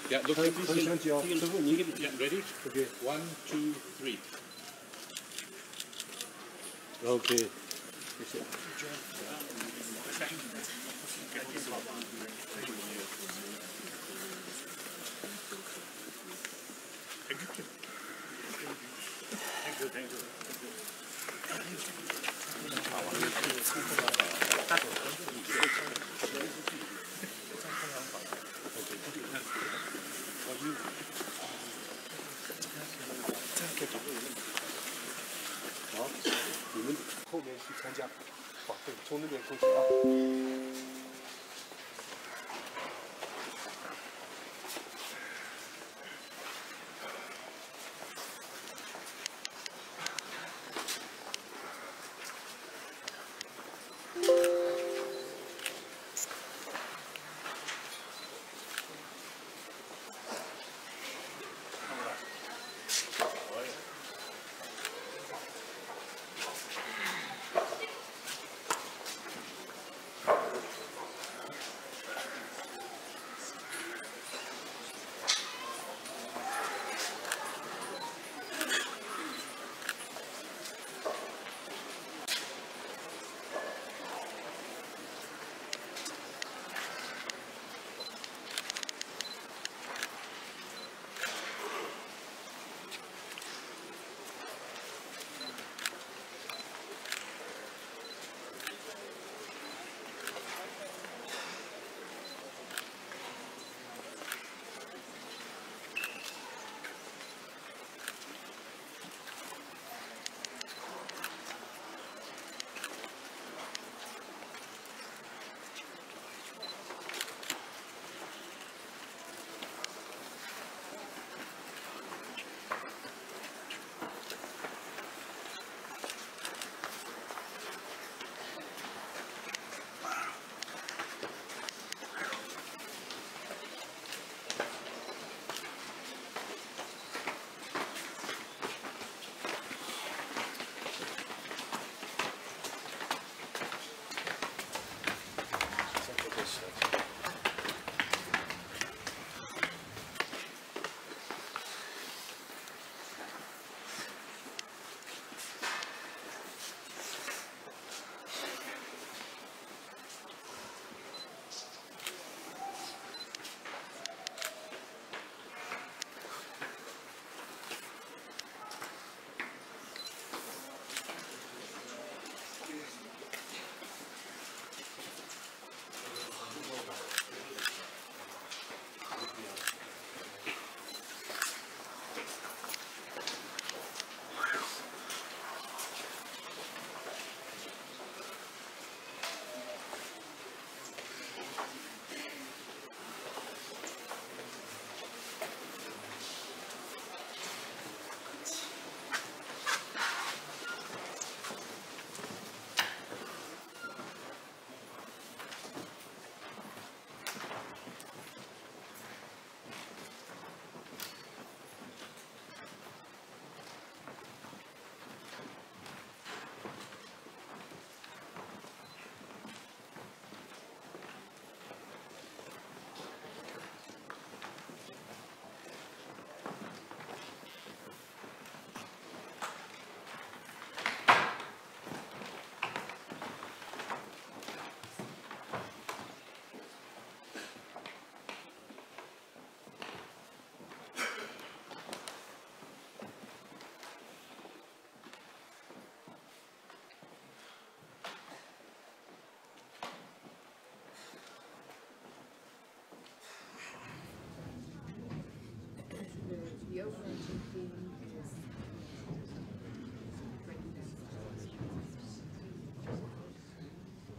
Yeah, look at this. Yeah, ready? Okay. 1, 2, 3. Okay.好，你们后面去参加，好，对，从那边过去啊。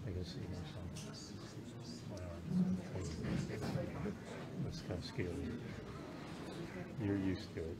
I can see myself. That's kind of scary. You're used to it.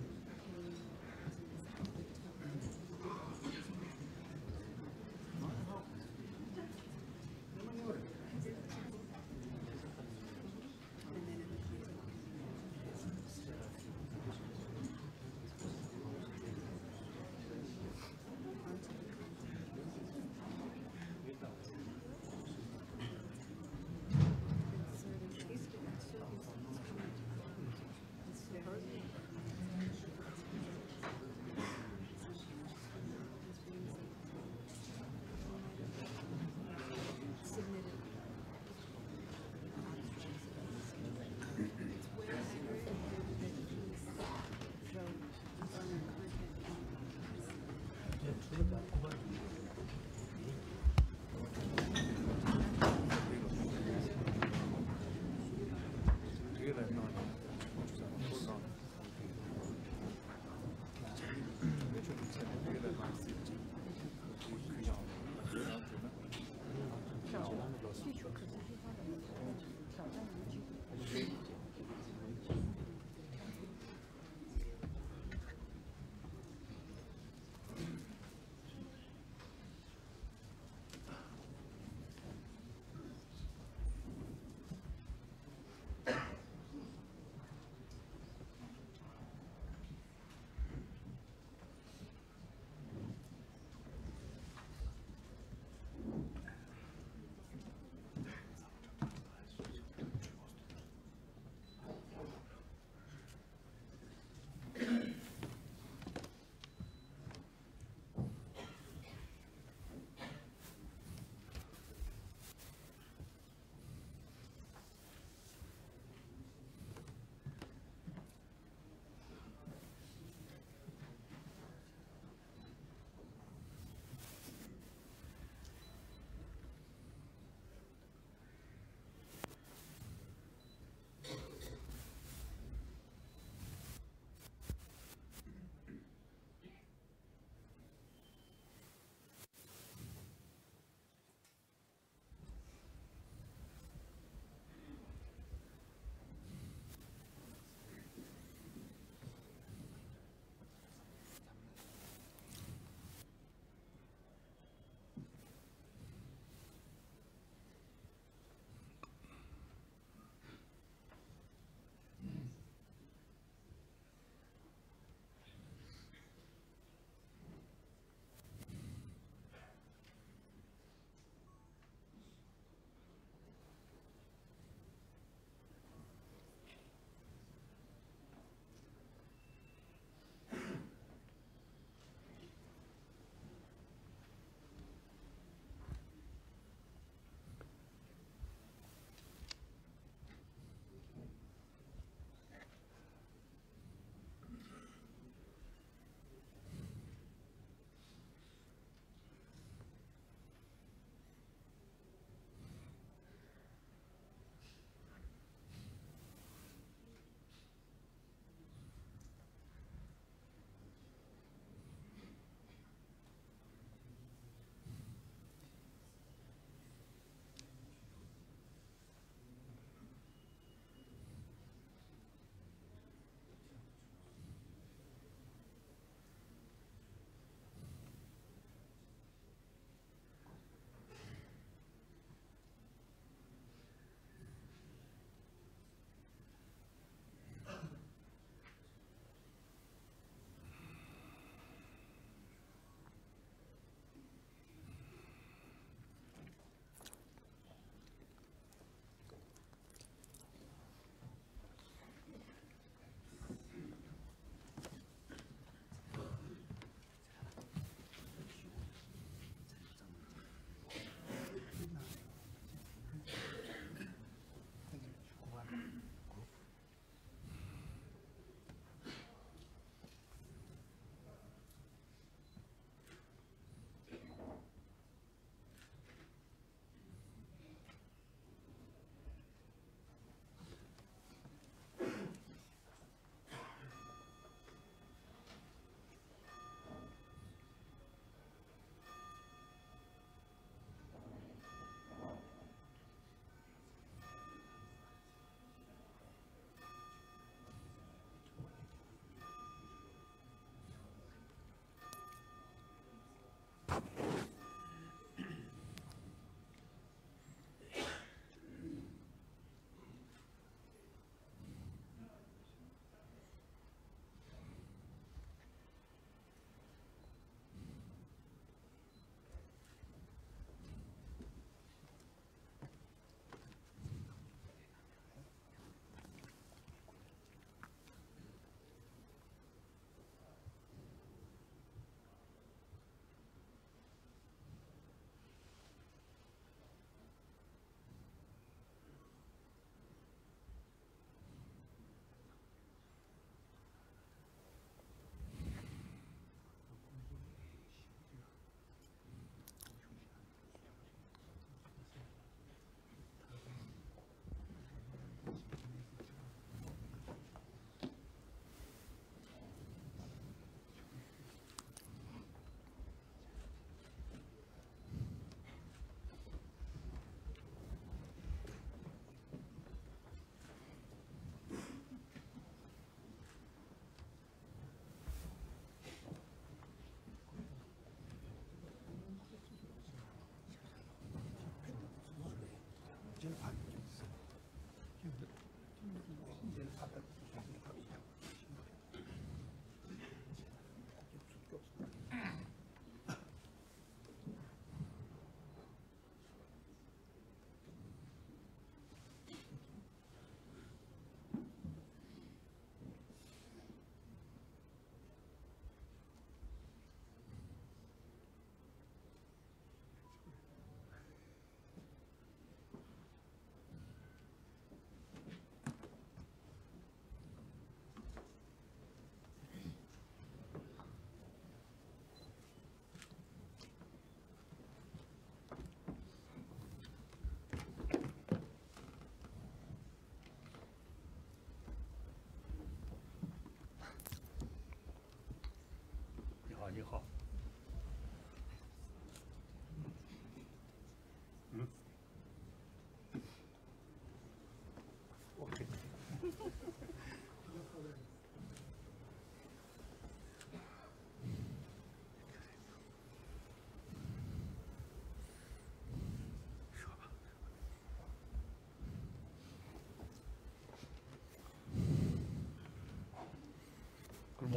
需求可持续发展的挑战难题。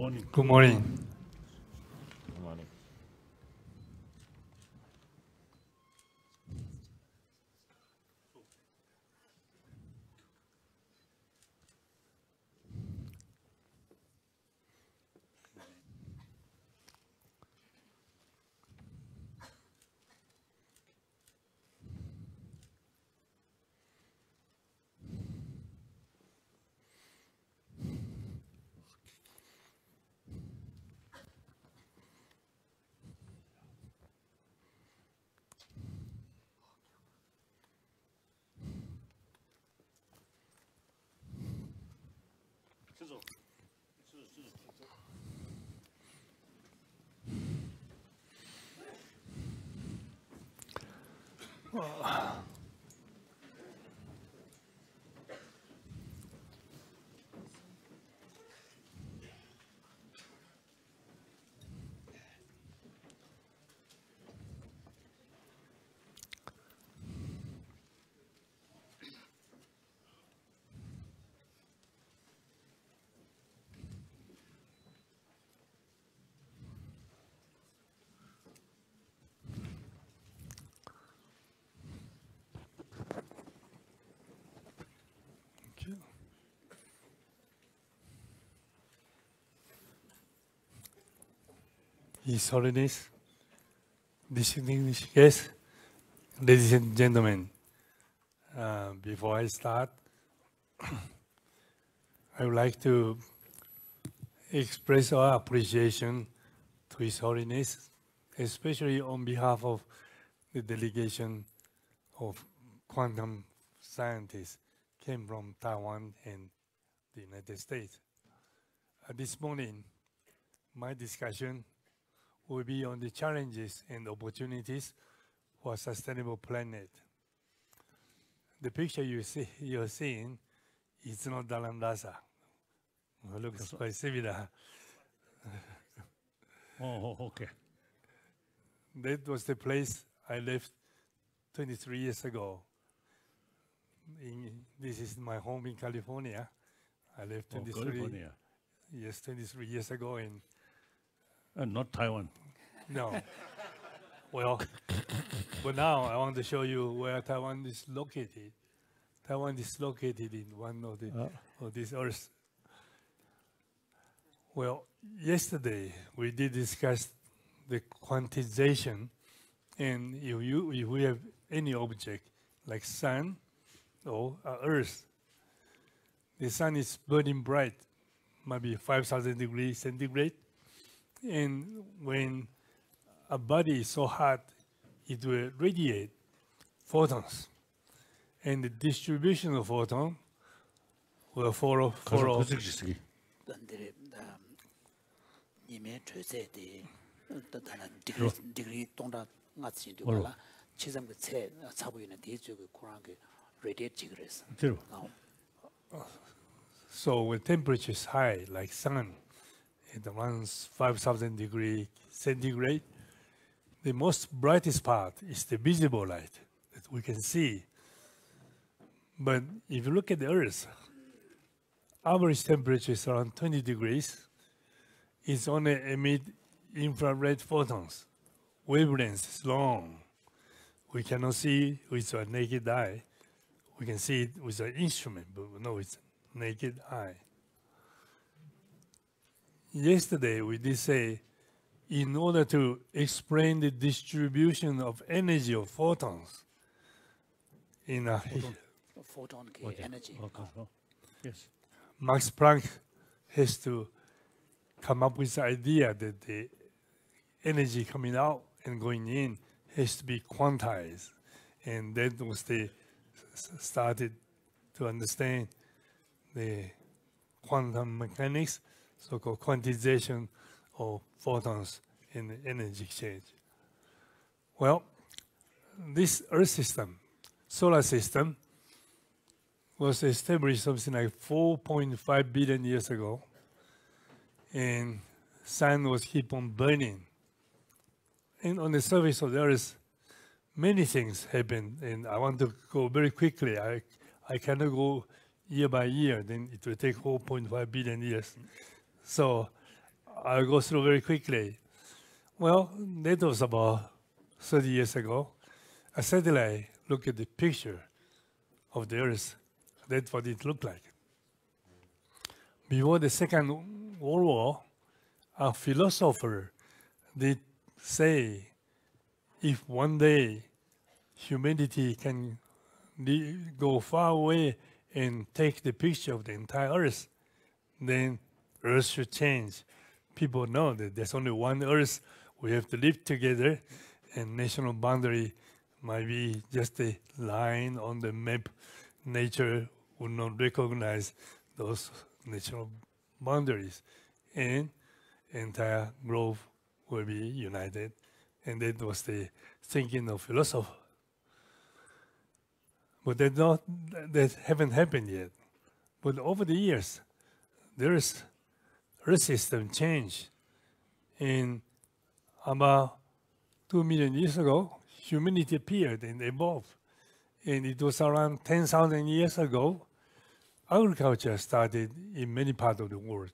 morning. Good morning. Good morning. His Holiness, distinguished guests, ladies and gentlemen, before I start, I would like to express our appreciation to His Holiness, especially on behalf of the delegation of quantum scientists came from Taiwan and the United States. This morning, my discussion will be on the challenges and opportunities for a sustainable planet. The picture you're seeing is not Dalai. It looks quite similar. Oh, okay. That was the place I left 23 years ago. This is my home in California. I left 23 years ago in Not Taiwan. No. Well, but now I want to show you where Taiwan is located. Taiwan is located in one of the of these earths. Well, yesterday we did discuss the quantization, and if we have any object like sun or Earth, the sun is burning bright, maybe 5,000 degrees centigrade, and when a body is so hot, it will radiate photons, and the distribution of photon will follow. degree 동다 같이 되고라 치장 그 체 차고 있는 대쪽에 그런 게 radiate 그래서. So when temperature is high, like sun, it runs 5,000 degrees centigrade, the most brightest part is the visible light that we can see. But if you look at the Earth, average temperature is around 20 degrees. It's only emit infrared photons. Wavelength is long. We cannot see with a naked eye. We can see it with an instrument, but no, it's naked eye. Yesterday, we did say, in order to explain the distribution of energy of photons in a photon energy. Yes. Max Planck has to come up with the idea that the energy coming out and going in has to be quantized. And that was the started to understand the quantum mechanics, so-called quantization of photons in the energy exchange. Well, this Earth system, solar system, was established something like 4.5 billion years ago, and sun was keep on burning. And on the surface of the Earth, many things happen, and I want to go very quickly. I cannot go year by year, then it will take 4.5 billion years. So I'll go through very quickly. Well, that was about 30 years ago. A satellite looked at the picture of the Earth. That's what it looked like. Before the Second World War, a philosopher did say, if one day humanity can go far away and take the picture of the entire Earth, then Earth should change. People know that there's only one Earth. We have to live together, and national boundary might be just a line on the map. Nature would not recognize those natural boundaries, and entire globe will be united. And that was the thinking of philosophers. But that haven't happened yet. But over the years, there's Earth system changed. And about 2 million years ago, humanity appeared and evolved. And it was around 10,000 years ago, agriculture started in many parts of the world.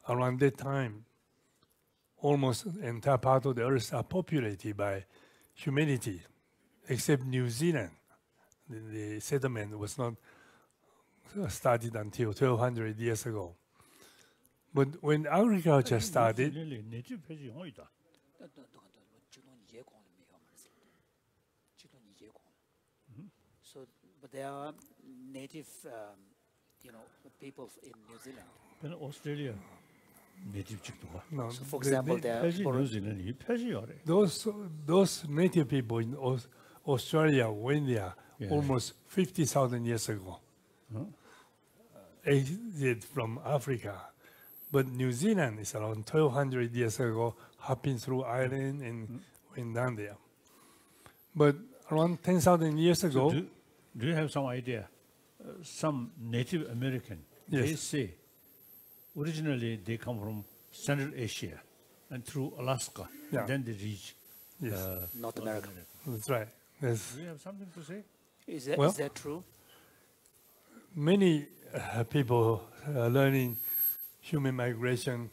Around that time, almost the entire part of the Earth are populated by humanity, except New Zealand. The settlement was not started until 1,200 years ago. But when agriculture started, so, but there are native, people in New Zealand. Then Australia, native chiktoga. no, So, for example, there are New Zealand, 이 폐지하래. those native people in Australia went there Yeah. almost 50,000 years ago, exited from Africa. But New Zealand is around 1,200 years ago, hopping through Ireland and went down there. But around 10,000 years ago, Do you have some idea? Some Native American, Yes. they say originally they come from Central Asia and through Alaska, Yeah. and then they reach yes, North America. that's right. There's Do you have something to say? Is Well- that true? many people learning human migration.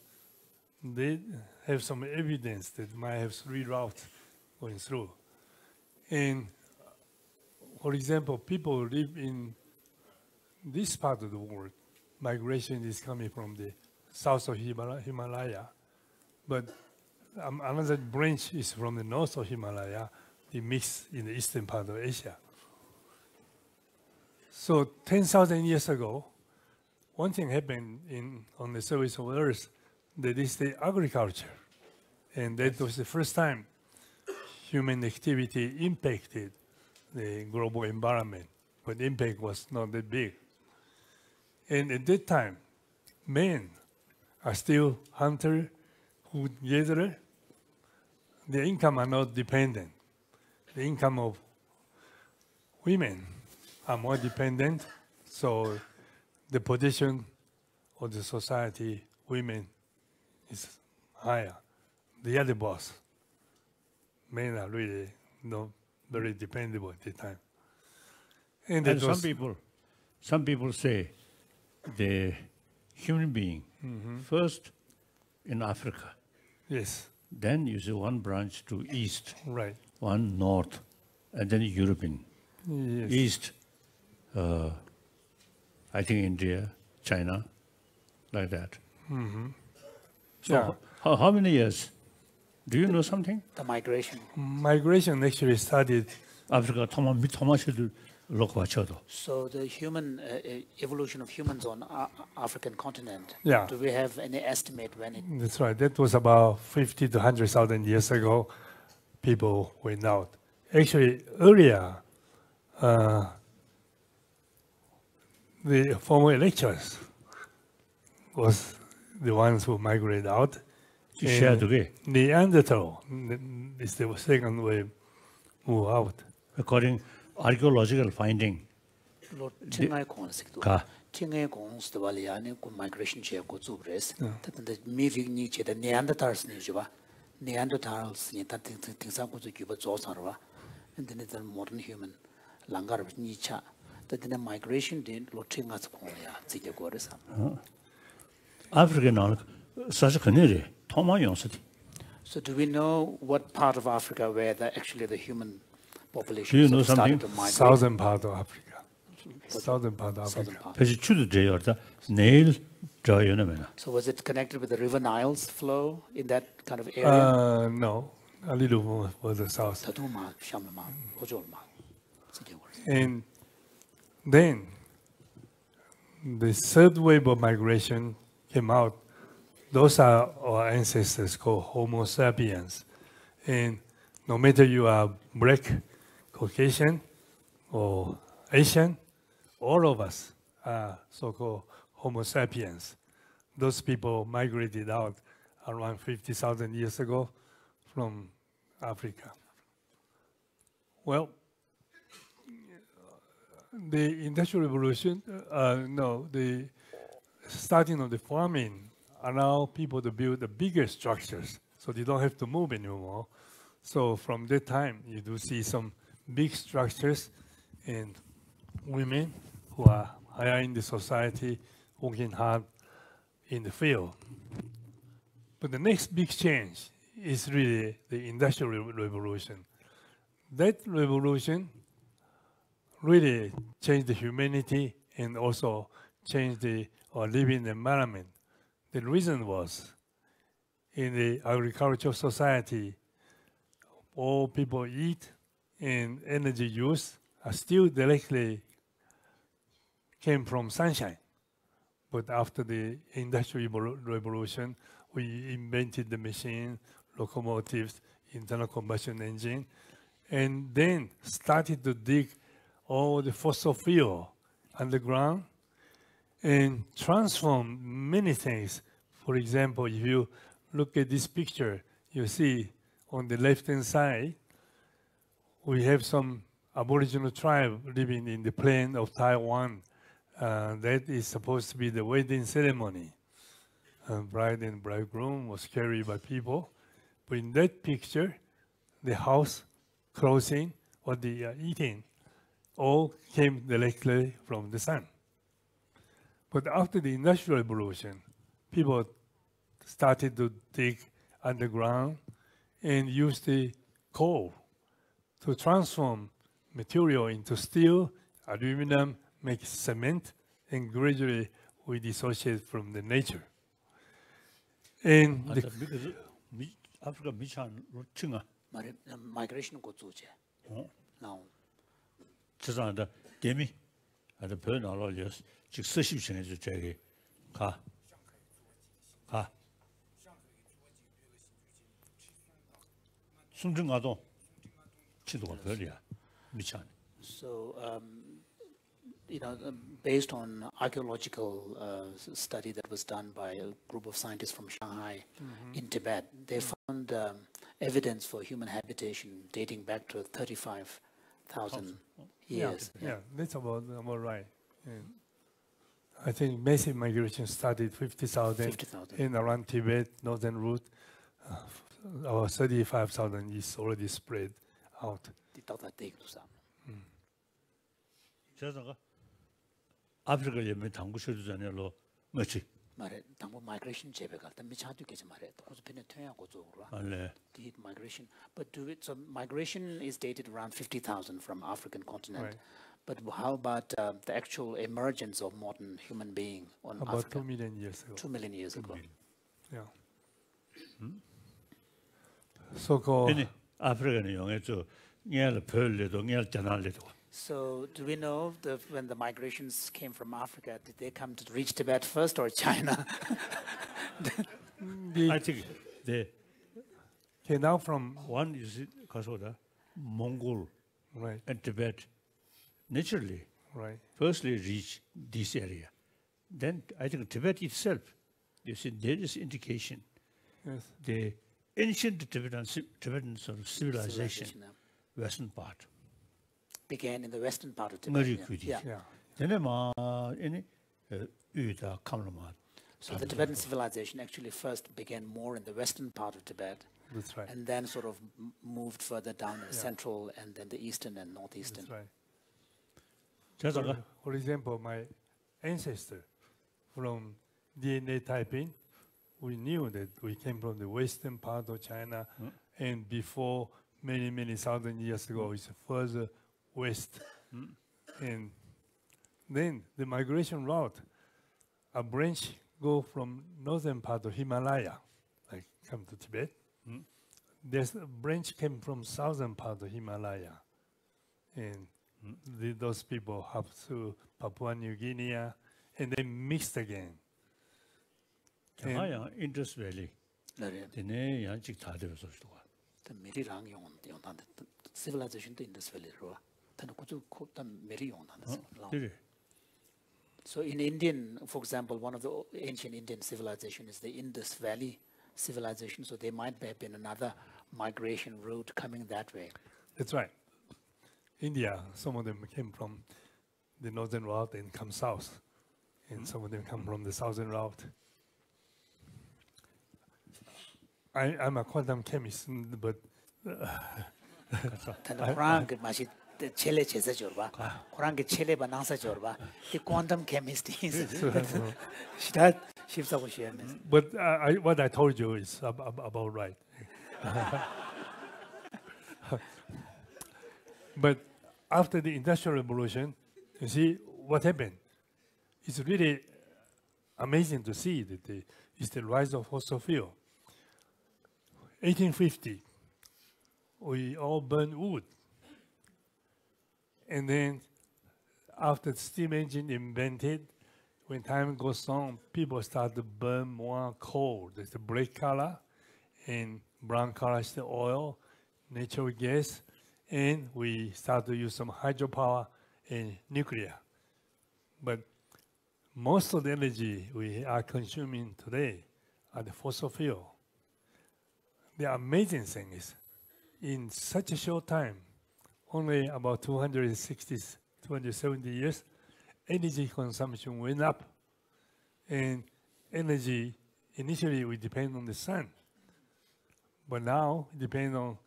They have some evidence that might have three routes going through. And for example, people who live in this part of the world, migration is coming from the south of Himalaya. But another branch is from the north of Himalaya, the mix in the eastern part of Asia. So 10,000 years ago, one thing happened on the surface of Earth, that is the agriculture. And that was the first time human activity impacted the global environment, but the impact was not that big. And at that time, men are still hunter, food gatherer. Their income are not dependent. The income of women are more dependent, so the position of the society, women, is higher. They are the boss. Men are really not very dependable at the time. And And that was, some people say the human being first in Africa, yes, then you see one branch to east, right. one north, and then European. Yes. East, I think India, China, like that. So Yeah. how many years? Do you know something? The migration. Migration actually started, 아프리카 토마시들 놓고 맞춰도. So the human evolution of humans on African continent. Yeah. Do we have any estimate when it? that's right, that was about 50 to 100,000 years ago, people went out. Actually, earlier, the former electors was the ones who migrated out. share the Neanderthal is the second wave move out. according archaeological finding. 칭의 공식도. 가. 칭의 공식도 발리안에 그 migration 제고 주브레스. 근데 미빅니 제다 네안더탈스니 주바. 네안더탈스니 다 등상고도 규버 조사로와. 근데 내 modern human 랑가르 니차. 근데 migration 된 로칭가스 공이야. 지게 거래서. African 사실 그네리 토마 용서디. So do we know what part of Africa where actually the human Do population you sort know of started to something? migrate? Southern part of Africa. Southern part of Southern Africa. part. 그래서 추도 제여다 내일 저여는 So was it connected with the river Nile's flow in that kind of area? No, a little more further south. 더도마, 샴마, 호졸마. And then the third wave of migration came out. Those are our ancestors called Homo sapiens. And no matter you are black, Caucasian, or Asian, all of us are so-called Homo sapiens. Those people migrated out around 50,000 years ago from Africa. Well, the Industrial Revolution, the starting of the farming allow people to build the bigger structures, so they don't have to move anymore. So from that time, you do see some big structures and women who are higher in the society working hard in the field. But the next big change is really the Industrial Revolution. That revolution really changed the humanity and also changed the living environment. The reason was, in the agricultural society, all people eat and energy use are still directly came from sunshine. But after the Industrial Revolution, we invented the machine, locomotives, internal combustion engine, and then started to dig all the fossil fuel underground and transform many things. For example, if you look at this picture, you see on the left-hand side, we have some Aboriginal tribe living in the plain of Taiwan. That is supposed to be the wedding ceremony. Bride and bridegroom was carried by people. But in that picture, the house, clothing, what they are eating, all came directly from the sun. But after the Industrial Revolution, people started to dig underground and use the coal to transform material into steel, aluminum, make cement, and gradually we dissociate from the nature. And 아프리카 미찬 루팅아. Migration go to now. 죄송합니다. 개미. 아주 별 나올려. 즉 서십 전에 저기 가. 순정가도 지도가 별이야. 미찬. So, based on archaeological study that was done by a group of scientists from Shanghai in Tibet, they found evidence for human habitation dating back to 35,000 years. Yeah, that's about right. And I think massive migration started 50,000 in around Tibet, northern route. Our 35,000 is already spread out. 제가 아프리카 예매 당구 쇼주잖아요. 뭐지? 말해 당부 migration 제배가 일단 미차도 계지 말해. 고조 편에 퇴하고 쪽으로. 네. The migration, but so migration is dated around 50,000 from African continent. Right. But how about the actual emergence of modern human being on About Africa? 2 million years ago. 2 million years ago. Yeah. So-called. 아니 아프리카는 영해서 녀를 별래도 녀를 전할래도. So do we know when the migrations came from Africa, did they come to reach Tibet first or China? I think they came out from one is 가서다 Mongol right, and Tibet naturally right. firstly reach this area. Then I think Tibet itself, you see, there is indication Yes. the ancient Tibetan sort of civilization, western part. Began in the western part of Tibet. Yeah. So the Tibetan civilization actually first began more in the western part of Tibet. That's right. And then sort of moved further down in the central and then the eastern and northeastern. That's right. For example, my ancestor from DNA typing we knew that we came from the western part of China, and before many, many thousand years ago, it's further west. And then the migration route, a branch go from northern part of Himalaya, like come to Tibet. There's a branch came from southern part of Himalaya. And those people have to Papua New Guinea, and they mixed again. Chang'an Indus Valley. 그래. 되네 양직 다 되어서 또. 메리랑 용한데 civilization 도 Indus Valley 로. 근데 그저 코단 메리 용한데. 그래. So in Indian, for example, one of the ancient Indian civilization is the Indus Valley civilization. So there might have been another migration route coming that way. That's right. India, some of them came from the northern route and come south. And some of them come from the southern route. I'm a quantum chemist, but Quran ke mashi chele chese jorba. Quran ke chele ba nangsa jorba. The quantum chemist is. Shita shifsa ko share. but what I told you is about right. But after the Industrial Revolution, you see what happened. It's really amazing to see that it's the rise of fossil fuel. 1850, we all burn wood. And then after the steam engine invented, when time goes on, people start to burn more coal. There's the black color, and brown color is the oil, natural gas, and we start to use some hydropower and nuclear. But most of the energy we are consuming today are the fossil fuel. The amazing thing is, in such a short time, only about 270 years, energy consumption went up. And energy, initially we depend on the sun. But now, it depends on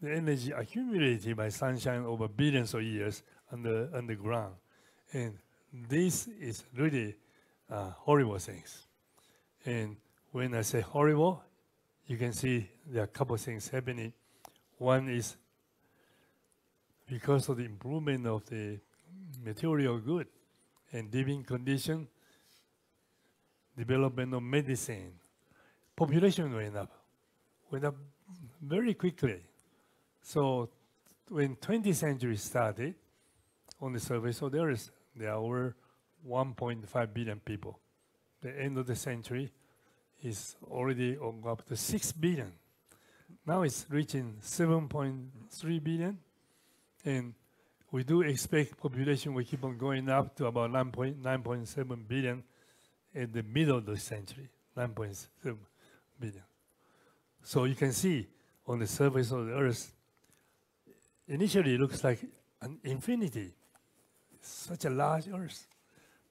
the energy accumulated by sunshine over billions of years underground. And this is really horrible things. And when I say horrible, you can see there are a couple of things happening. One is because of the improvement of the material good and living condition, development of medicine, population went up very quickly. So when 20th century started, on the surface of the earth, there were 1.5 billion people. The end of the century is already up to 6 billion. Now it's reaching 7.3 billion. And we do expect population will keep on going up to about 9.7 billion at the middle of the century, 9.7 billion. So you can see on the surface of the earth, initially it looks like an infinity, such a large earth.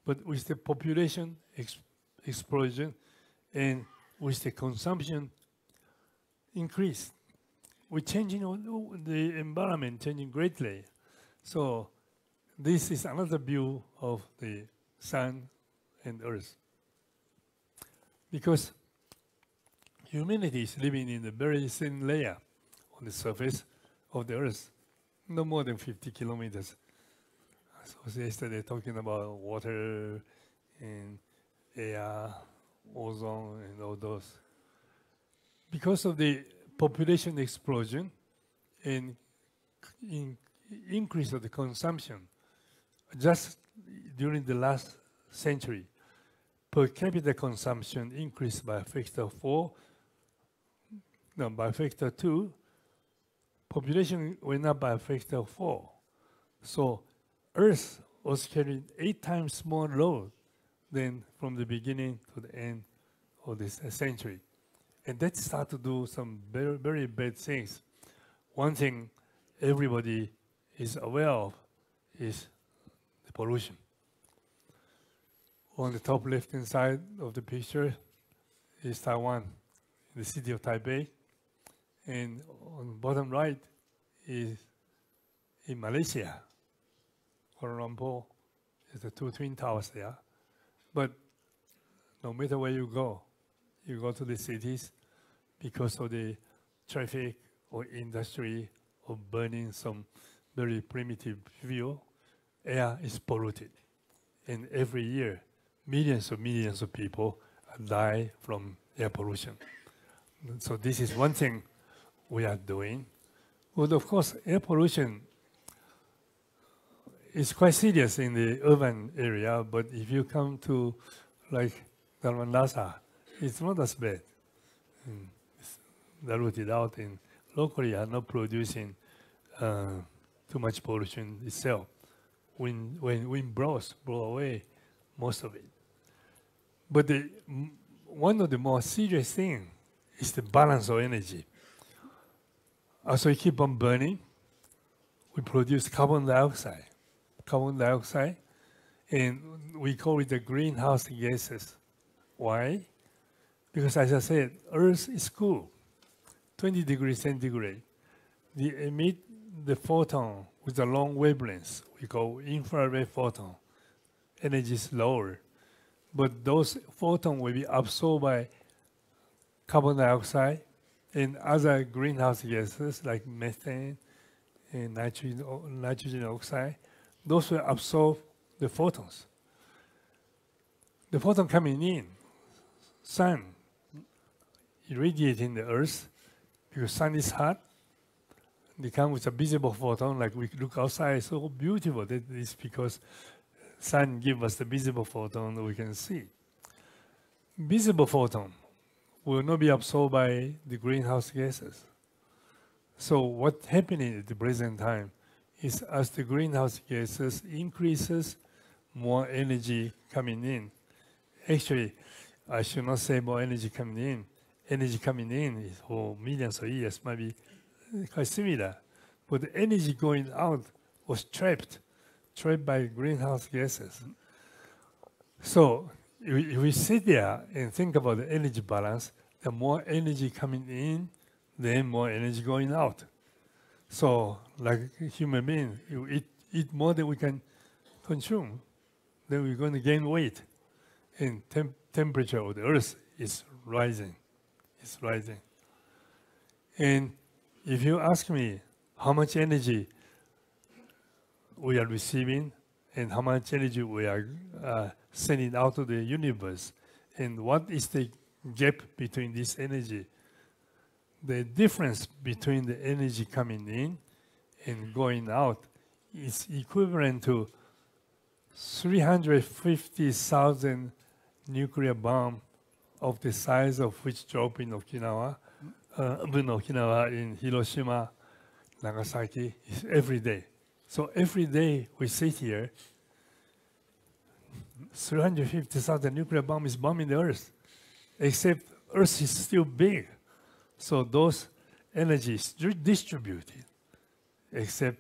But with the population explosion and with the consumption increase, we're changing the environment, changing greatly. So this is another view of the sun and earth. Because humanity is living in a very thin layer on the surface of the earth, no more than 50 kilometers. So yesterday talking about water and air, ozone, and all those. Because of the population explosion and increase of the consumption, just during the last century, per capita consumption increased by a factor 2. Population went up by a factor of 4. So Earth was carrying 8 times more load than from the beginning to the end of this century. And that started to do some very, very bad things. One thing everybody is aware of is the pollution. On the top left-hand side of the picture is Taiwan, the city of Taipei. And on the bottom right is in Malaysia, Kuala Lumpur. There's the 2 twin towers there. But no matter where you go, you go to the cities, because of the traffic or industry or burning some very primitive fuel, air is polluted. And every year, millions of people die from air pollution. So this is one thing we are doing. But of course, air pollution is quite serious in the urban area, but if you come to like Dalai, it's not as bad. It's diluted out, and locally are not producing too much pollution itself. When wind blow away most of it. But one of the more serious things is the balance of energy. As we keep on burning, we produce carbon dioxide. And we call it the greenhouse gases. Why? Because as I said, Earth is cool, 20 degrees centigrade. They emit the photon with a long wavelength. We call infrared photon. Energy is lower. But those photons will be absorbed by carbon dioxide and other greenhouse gases like methane and nitrogen oxide. Those will absorb the photons. The photon coming in, sun irradiating the Earth, because sun is hot, they come with a visible photon, like we look outside, it's so beautiful. That is because sun gives us the visible photon that we can see. Visible photon will not be absorbed by the greenhouse gases. So what's happening at the present time is as the greenhouse gases increases, more energy coming in. Actually, I should not say more energy coming in. Energy coming in is for millions of years might be quite similar. But the energy going out was trapped by greenhouse gases. So if we sit there and think about the energy balance, the more energy coming in, then more energy going out. So like human beings, you eat more than we can consume, then we're going to gain weight. And temperature of the Earth is rising. It's rising. And if you ask me how much energy we are receiving and how much energy we are sending out to the universe, and what is the gap between this energy, the difference between the energy coming in and going out is equivalent to 350,000 nuclear bomb of the size of which dropped in Okinawa, in Hiroshima, Nagasaki, is every day. So every day we sit here, 350,000 nuclear bomb is bombing the Earth, except Earth is still big. So those energies distributed, except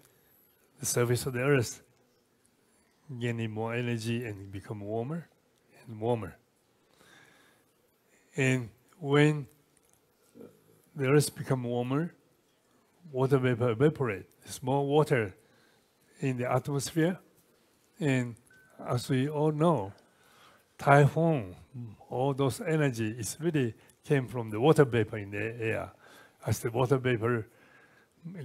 the surface of the Earth gaining more energy and become warmer and warmer. And when the Earth becomes warmer, water vapor evaporates. There's more water in the atmosphere. And as we all know, typhoon, all those energy is really came from the water vapor in the air. As the water vapor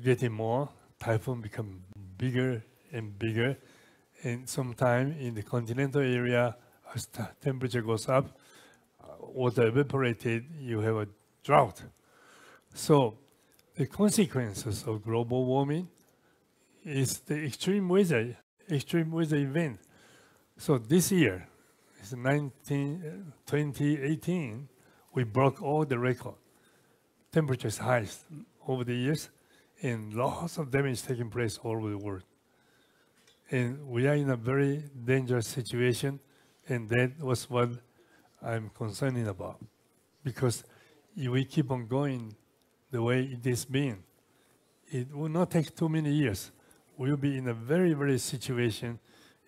getting more, typhoon become bigger and bigger. And sometime in the continental area, as the temperature goes up, water evaporated, you have a drought. So the consequences of global warming is the extreme weather event. So this year, it's 2018, we broke all the record. Temperatures highest over the years, and lots of damage taking place all over the world. And we are in a very dangerous situation, and that was what I'm concerned about. Because if we keep on going the way it has been, it will not take too many years. We'll be in a very, very situation,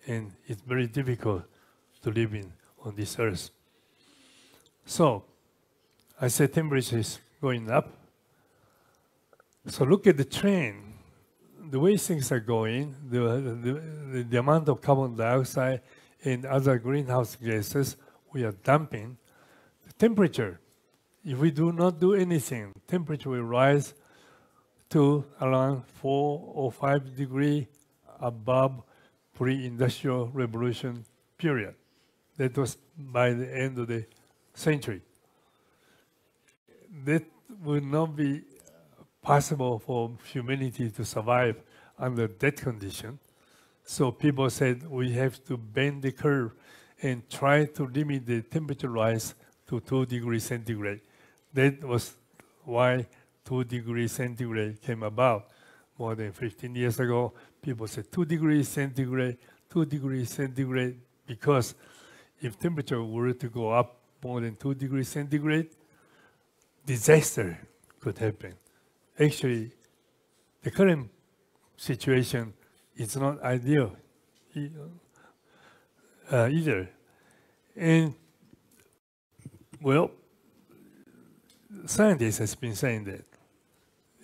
and it's very difficult to live on this earth. So, I said temperature is going up. So look at the trend. The way things are going, the amount of carbon dioxide and other greenhouse gases we are dumping, the temperature if we do not do anything, temperature will rise to around 4 or 5 degrees above pre-industrial revolution period. That was by the end of the century. That would not be possible for humanity to survive under that condition. So people said we have to bend the curve and try to limit the temperature rise to 2 degrees centigrade. That was why 2 degrees centigrade came about. More than 15 years ago, people said 2 degrees centigrade, 2 degrees centigrade, because if temperature were to go up more than 2 degrees centigrade, disaster could happen. Actually, the current situation is not ideal either. And, well, scientists has been saying that.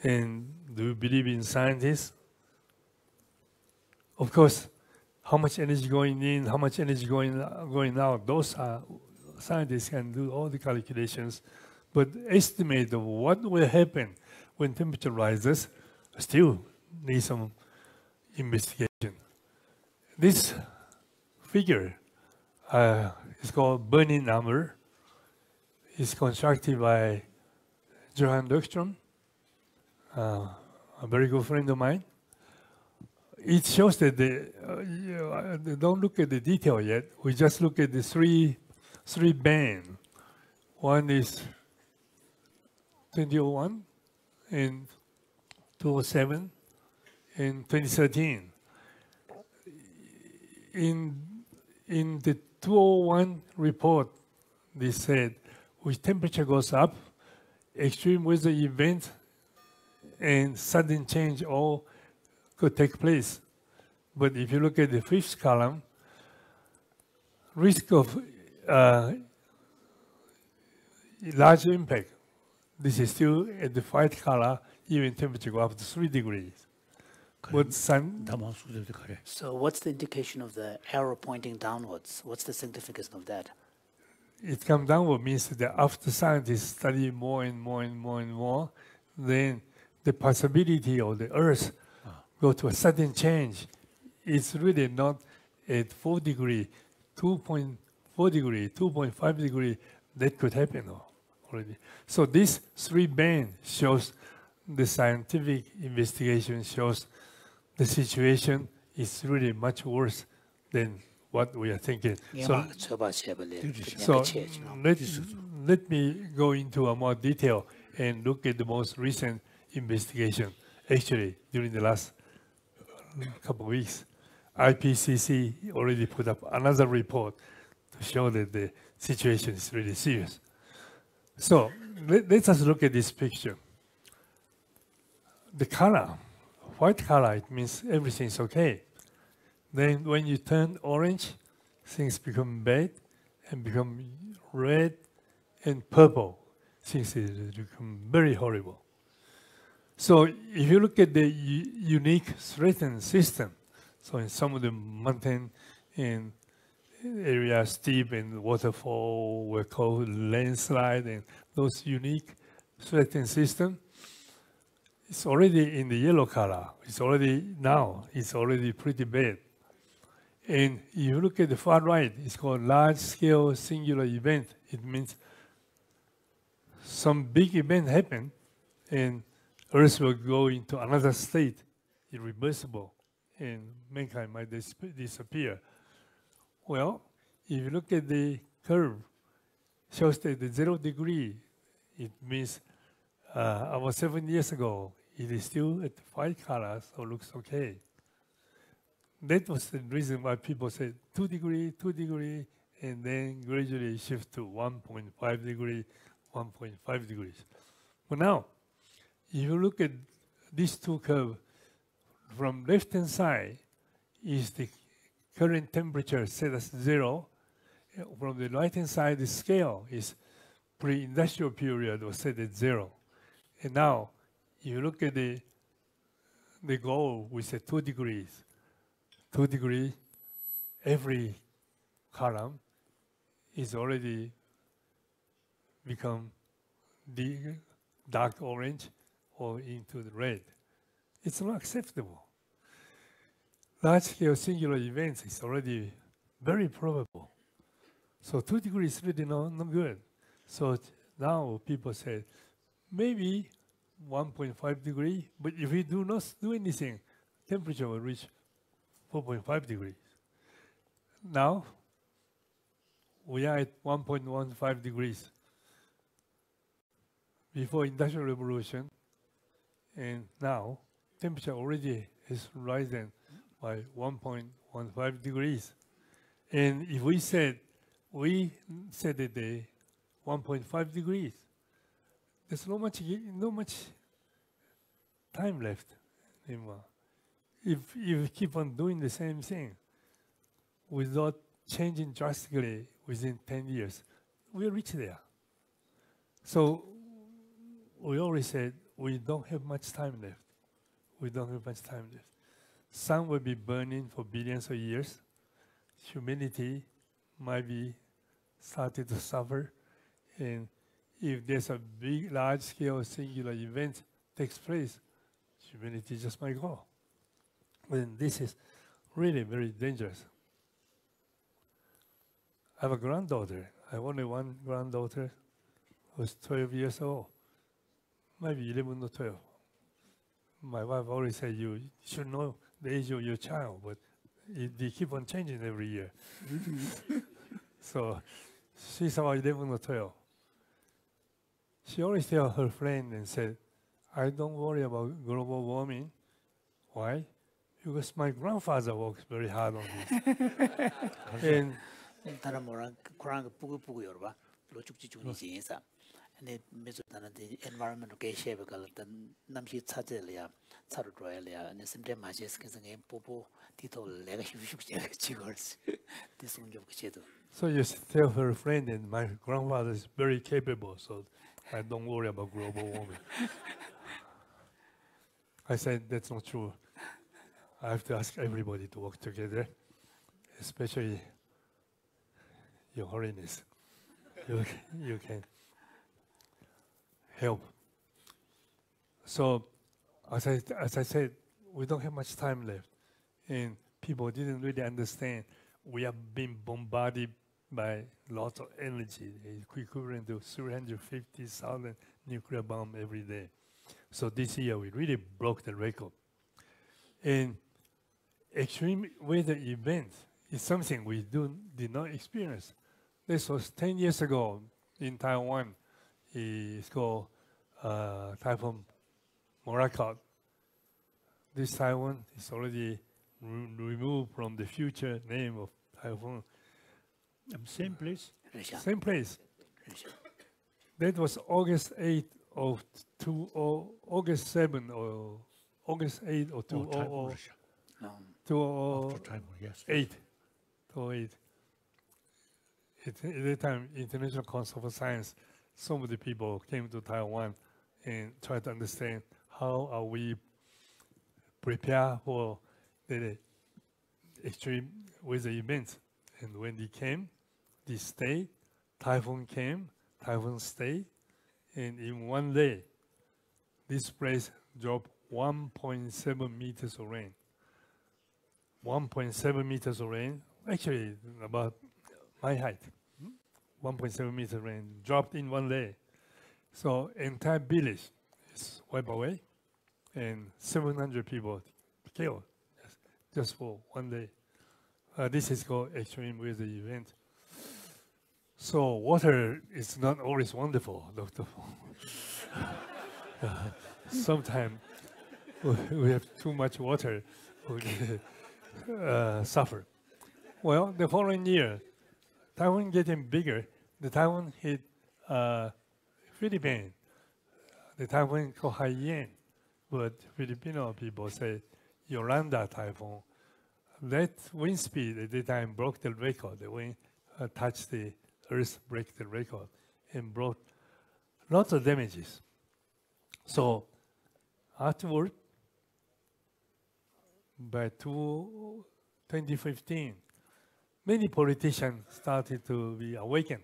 And do you believe in scientists? Of course, how much energy going in, how much energy going out, those are, scientists can do all the calculations. But estimate of what will happen when temperature rises still needs some investigation. This figure is called burning number. It's constructed by Johann Löfström, a very good friend of mine. It shows that don't look at the detail yet. We just look at the three bands. One is 2001 and 2007 and 2013. In the 2001 report, they said, with temperature goes up, extreme weather event and sudden change all could take place. But if you look at the fifth column, risk of large impact, this is still at the white color, even temperature go up to 3 degrees. But So what's the indication of the arrow pointing downwards? What's the significance of that? It comes downward means that after scientists study more and more and more and more, then the possibility of the Earth go to a sudden change. It's really not at 4 degree, 2.4 degree, 2.5 degree, that could happen already. So this 3 band shows the scientific investigation shows the situation is really much worse than what we are thinking. So let me go into a more detail and look at the most recent investigation. Actually, during the last couple of weeks, IPCC already put up another report to show that the situation is really serious. So let us look at this picture. The color, white color, it means everything's okay. Then when you turn orange, things become bad and become red and purple. Things become very horrible. So if you look at the unique threatened system, so in some of the mountain in areas, steep and waterfall were called landslide, and those unique threatened system, it's already in the yellow color. It's already pretty bad. And if you look at the far right, it's called large-scale singular event. It means some big event happened, and Earth will go into another state, irreversible, and mankind might disappear. Well, if you look at the curve, shows that the 0 degree, it means about 7 years ago, it is still at white color, so it looks okay. That was the reason why people said 2 degree, 2 degree, and then gradually shift to 1.5 degree, 1.5 degrees. But now, if you look at these two curves, from left-hand side is the current temperature set as 0. From the right-hand side, the scale is pre-industrial period was set at 0. And now, if you look at the goal, we set 2 degrees. 2 degrees, every column is already become the dark orange or into the red. It's not acceptable. Large-scale singular events is already very probable. So 2 degrees is really not good. So now people say, maybe 1.5 degrees, but if we do not do anything, temperature will reach 4.5 degrees. Now, we are at 1.15 degrees. Before Industrial Revolution, and now, temperature already has risen by 1.15 degrees. And if we set a day 1.5 degrees, there's not much time left anymore. If you keep on doing the same thing without changing drastically within 10 years, we'll reach there. So we always said we don't have much time left. We don't have much time left. Sun will be burning for billions of years. Humanity might be started to suffer. And if there's a big, large-scale singular event takes place, humanity just might go. And this is really very dangerous. I have a granddaughter. I have only one granddaughter who's 12 years old, maybe 11 or 12. My wife always said, you should know the age of your child, but they keep on changing every year. So she's about 11 or 12. She always tells her friend and said, I don't worry about global warming. Why? Because my grandfather works very hard on this. And 다른 뭐랑 그런 부고 열어봐. 로축지 중이지 인사. 근데 매주 다른 environmental shape 갈던 남시 찾을이야. 차로 줘야려. 근데 심대 마시스 그생에 보보 디토 내가 휴식제 지거스. 대승 좀 그제도. So you tell her friend and my grandfather is very capable, so I don't worry about global warming. I said that's not true. I have to ask everybody to work together, especially Your Holiness. You can help. So, as I said, we don't have much time left, and people didn't really understand. We are being bombarded by lots of energy, equivalent to 350,000 nuclear bombs every day. So this year we really broke the record. And extreme weather events is something we did not experience. This was 10 years ago in Taiwan. It's called Typhoon Morakot. This Taiwan is already removed from the future name of typhoon. Same place? Same place. That was August 8 of August 7 or August 8 or 2008. Yes. 2008. At that time, International Council for Science, some of the people came to Taiwan and tried to understand how are we prepare for the extreme weather events. And when they came, they stayed. Typhoon came, typhoon stayed, and in one day, this place dropped 1.7 meters of rain. 1.7 meters of rain, actually about my height. 1.7 meters rain dropped in one day. So entire village is wiped away, and 700 people killed just for one day. This is called extreme weather event. So water is not always wonderful, Dr. Sometimes we have too much water, we suffer. Well, the following year, Taiwan getting bigger. The Taiwan hit Philippines. The Taiwan called Haiyan, but Filipino people say Yolanda typhoon. That wind speed at the time broke the record. The wind touched the earth, break the record, and brought lots of damages. So afterward, by 2015, many politicians started to be awakened.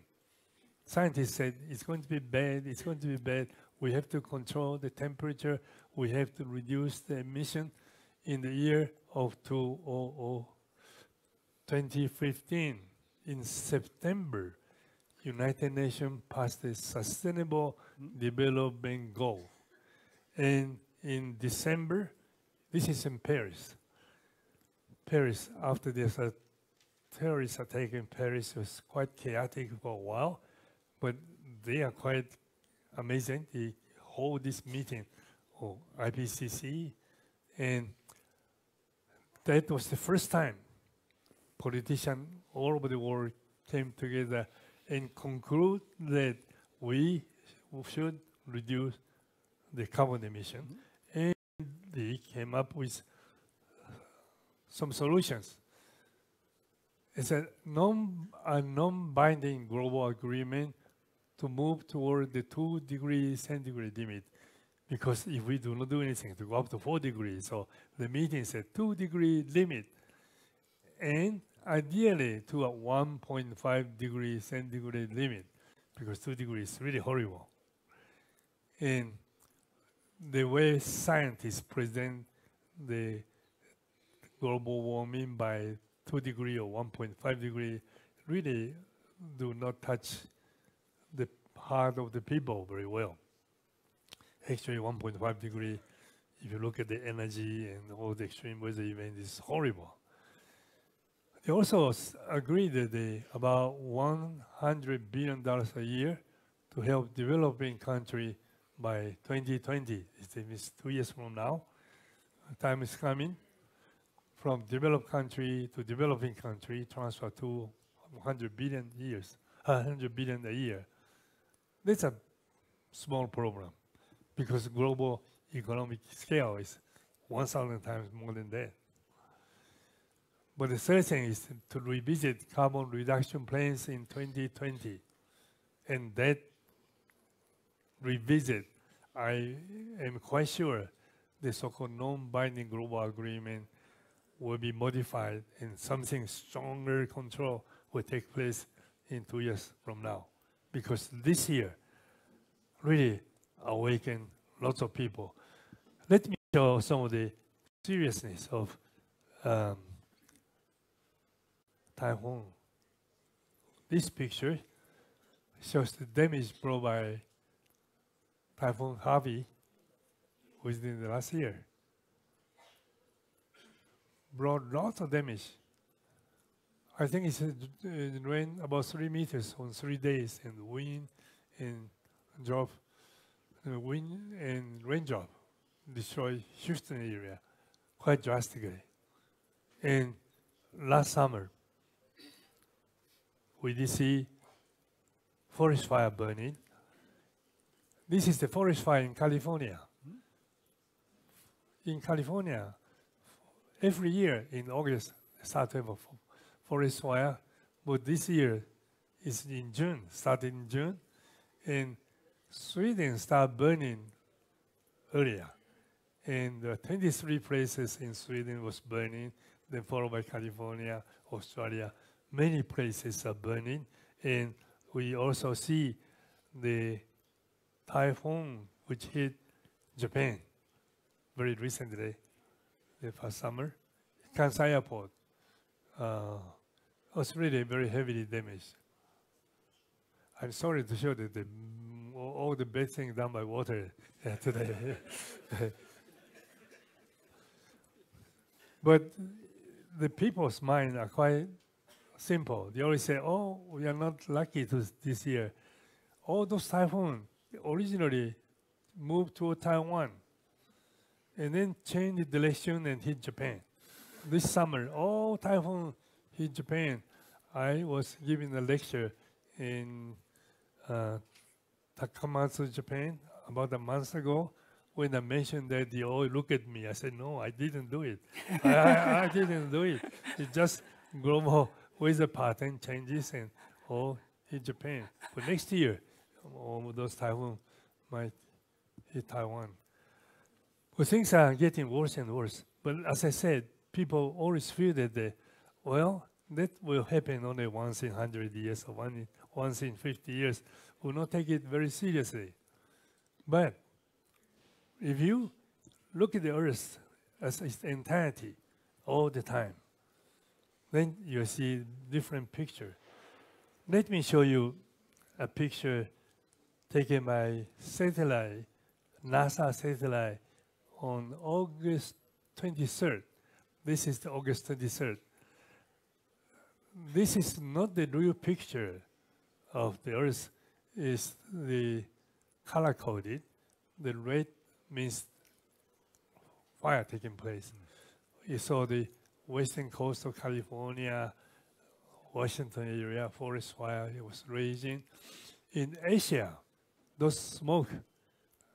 scientists said it's going to be bad, it's going to be bad. We have to control the temperature. We have to reduce the emission. In the year of 2015, in September, United Nations passed the Sustainable Development Goal. And in December, this is in Paris. Paris, after this terrorist attack in Paris, was quite chaotic for a while, but they are quite amazing. They hold this meeting, IPCC, and that was the first time politicians all over the world came together and conclude that we should reduce the carbon emission. And they came up with some solutions. It's a non-binding global agreement to move toward the 2 degrees centigrade limit. Because if we do not do anything to go up to 4 degrees, so the meeting said 2 degree limit, and ideally to a 1.5 degrees centigrade limit, because 2 degrees is really horrible. And the way scientists present the global warming by 2 degree or 1.5 degree really do not touch the heart of the people very well. Actually, 1.5 degree, if you look at the energy and all the extreme weather events, is horrible. They also agree that about $100 billion a year to help developing country by 2020. It's 2 years from now. Time is coming. From developed country to developing country, transfer to 100 billion a year. That's a small problem, because global economic scale is 1,000 times more than that. But the third thing is to revisit carbon reduction plans in 2020. And that revisit, I am quite sure the so-called non-binding global agreement will be modified and something stronger control will take place in 2 years from now. Because this year really awakened lots of people. Let me show some of the seriousness of Typhoon. This picture shows the damage brought by Typhoon Harvey within the last year. Brought lots of damage. I think it rained about 3 meters on 3 days, and wind and raindrop destroyed Houston area quite drastically. And last summer, we did see forest fire burning. This is the forest fire in California. In California, every year in August, they start to have a forest fire, but this year is in June, started in June, and Sweden started burning earlier. And 23 places in Sweden was burning, then followed by California, Australia. Many places are burning, and we also see the typhoon which hit Japan very recently, the past summer. Kansai Airport was really very heavily damaged. I'm sorry to show that all the bad things done by water today. But the people's mind are quite simple. They always say, oh, we are not lucky this year. All those typhoons originally moved to Taiwan and then changed direction and hit Japan. This summer, all typhoons hit Japan. I was giving a lecture in Takamatsu, Japan, about a month ago. When I mentioned that, they all look at me. I said, no, I didn't do it. I didn't do it. It's just global weather pattern changes and all hit Japan. But next year, all those typhoons might hit Taiwan. But things are getting worse and worse. But as I said, people always feel that, that will happen only once in 100 years or once in 50 years. We will not take it very seriously. But if you look at the Earth as its entirety all the time, then you see different picture. Let me show you a picture taken by satellite, NASA satellite, on August 23rd. This is the August 23rd. This is not the real picture of the Earth. It's the color-coded. The red means fire taking place. You saw the western coast of California, Washington area, forest fire, it was raging. In Asia, those smoke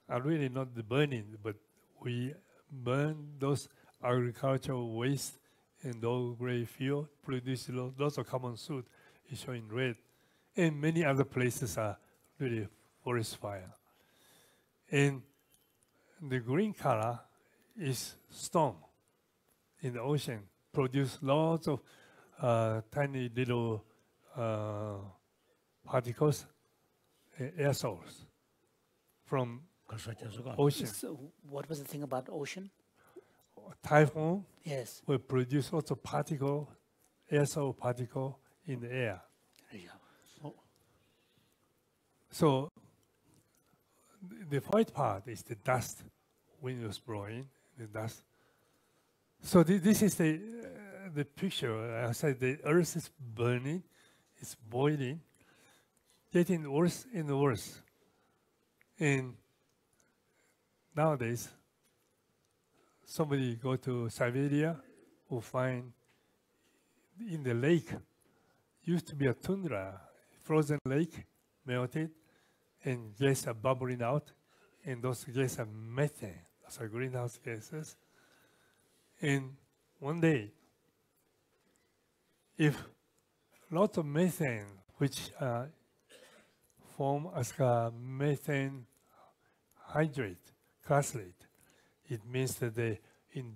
are really not the burning, but we burn those agricultural waste and those gray fuel, produce lots of carbon soot is showing red. And many other places are really forest fire. And the green color is storm in the ocean, produce lots of tiny little particles, aerosols from ocean. So what was the thing about ocean? Typhoon Yes. will produce lots of particle, aerosol particle in the air. Yeah. So the white part is the dust. Wind was blowing, the dust. So this is the picture. I said the Earth is burning, it's boiling, getting worse and worse. And nowadays, somebody go to Siberia will find in the lake, used to be a tundra, frozen lake, melted, and gas are bubbling out, and those gases are methane, those are greenhouse gases. And one day, if lots of methane, which form as a methane hydrate, crystallate, it means that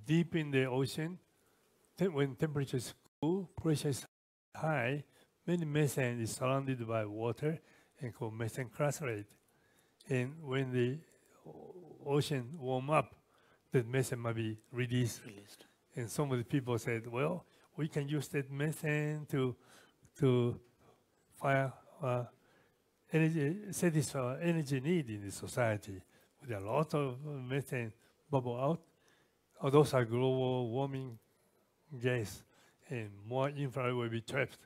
deep in the ocean, when temperature is cool, pressure is high, many methane is surrounded by water and called methane crystallate. And when the ocean warm up, that methane might be released. And some of the people said, well, we can use that methane to fire energy, satisfy energy need in the society. There are a lot of methane bubble out. Oh, those are global warming gas, and more infrared will be trapped.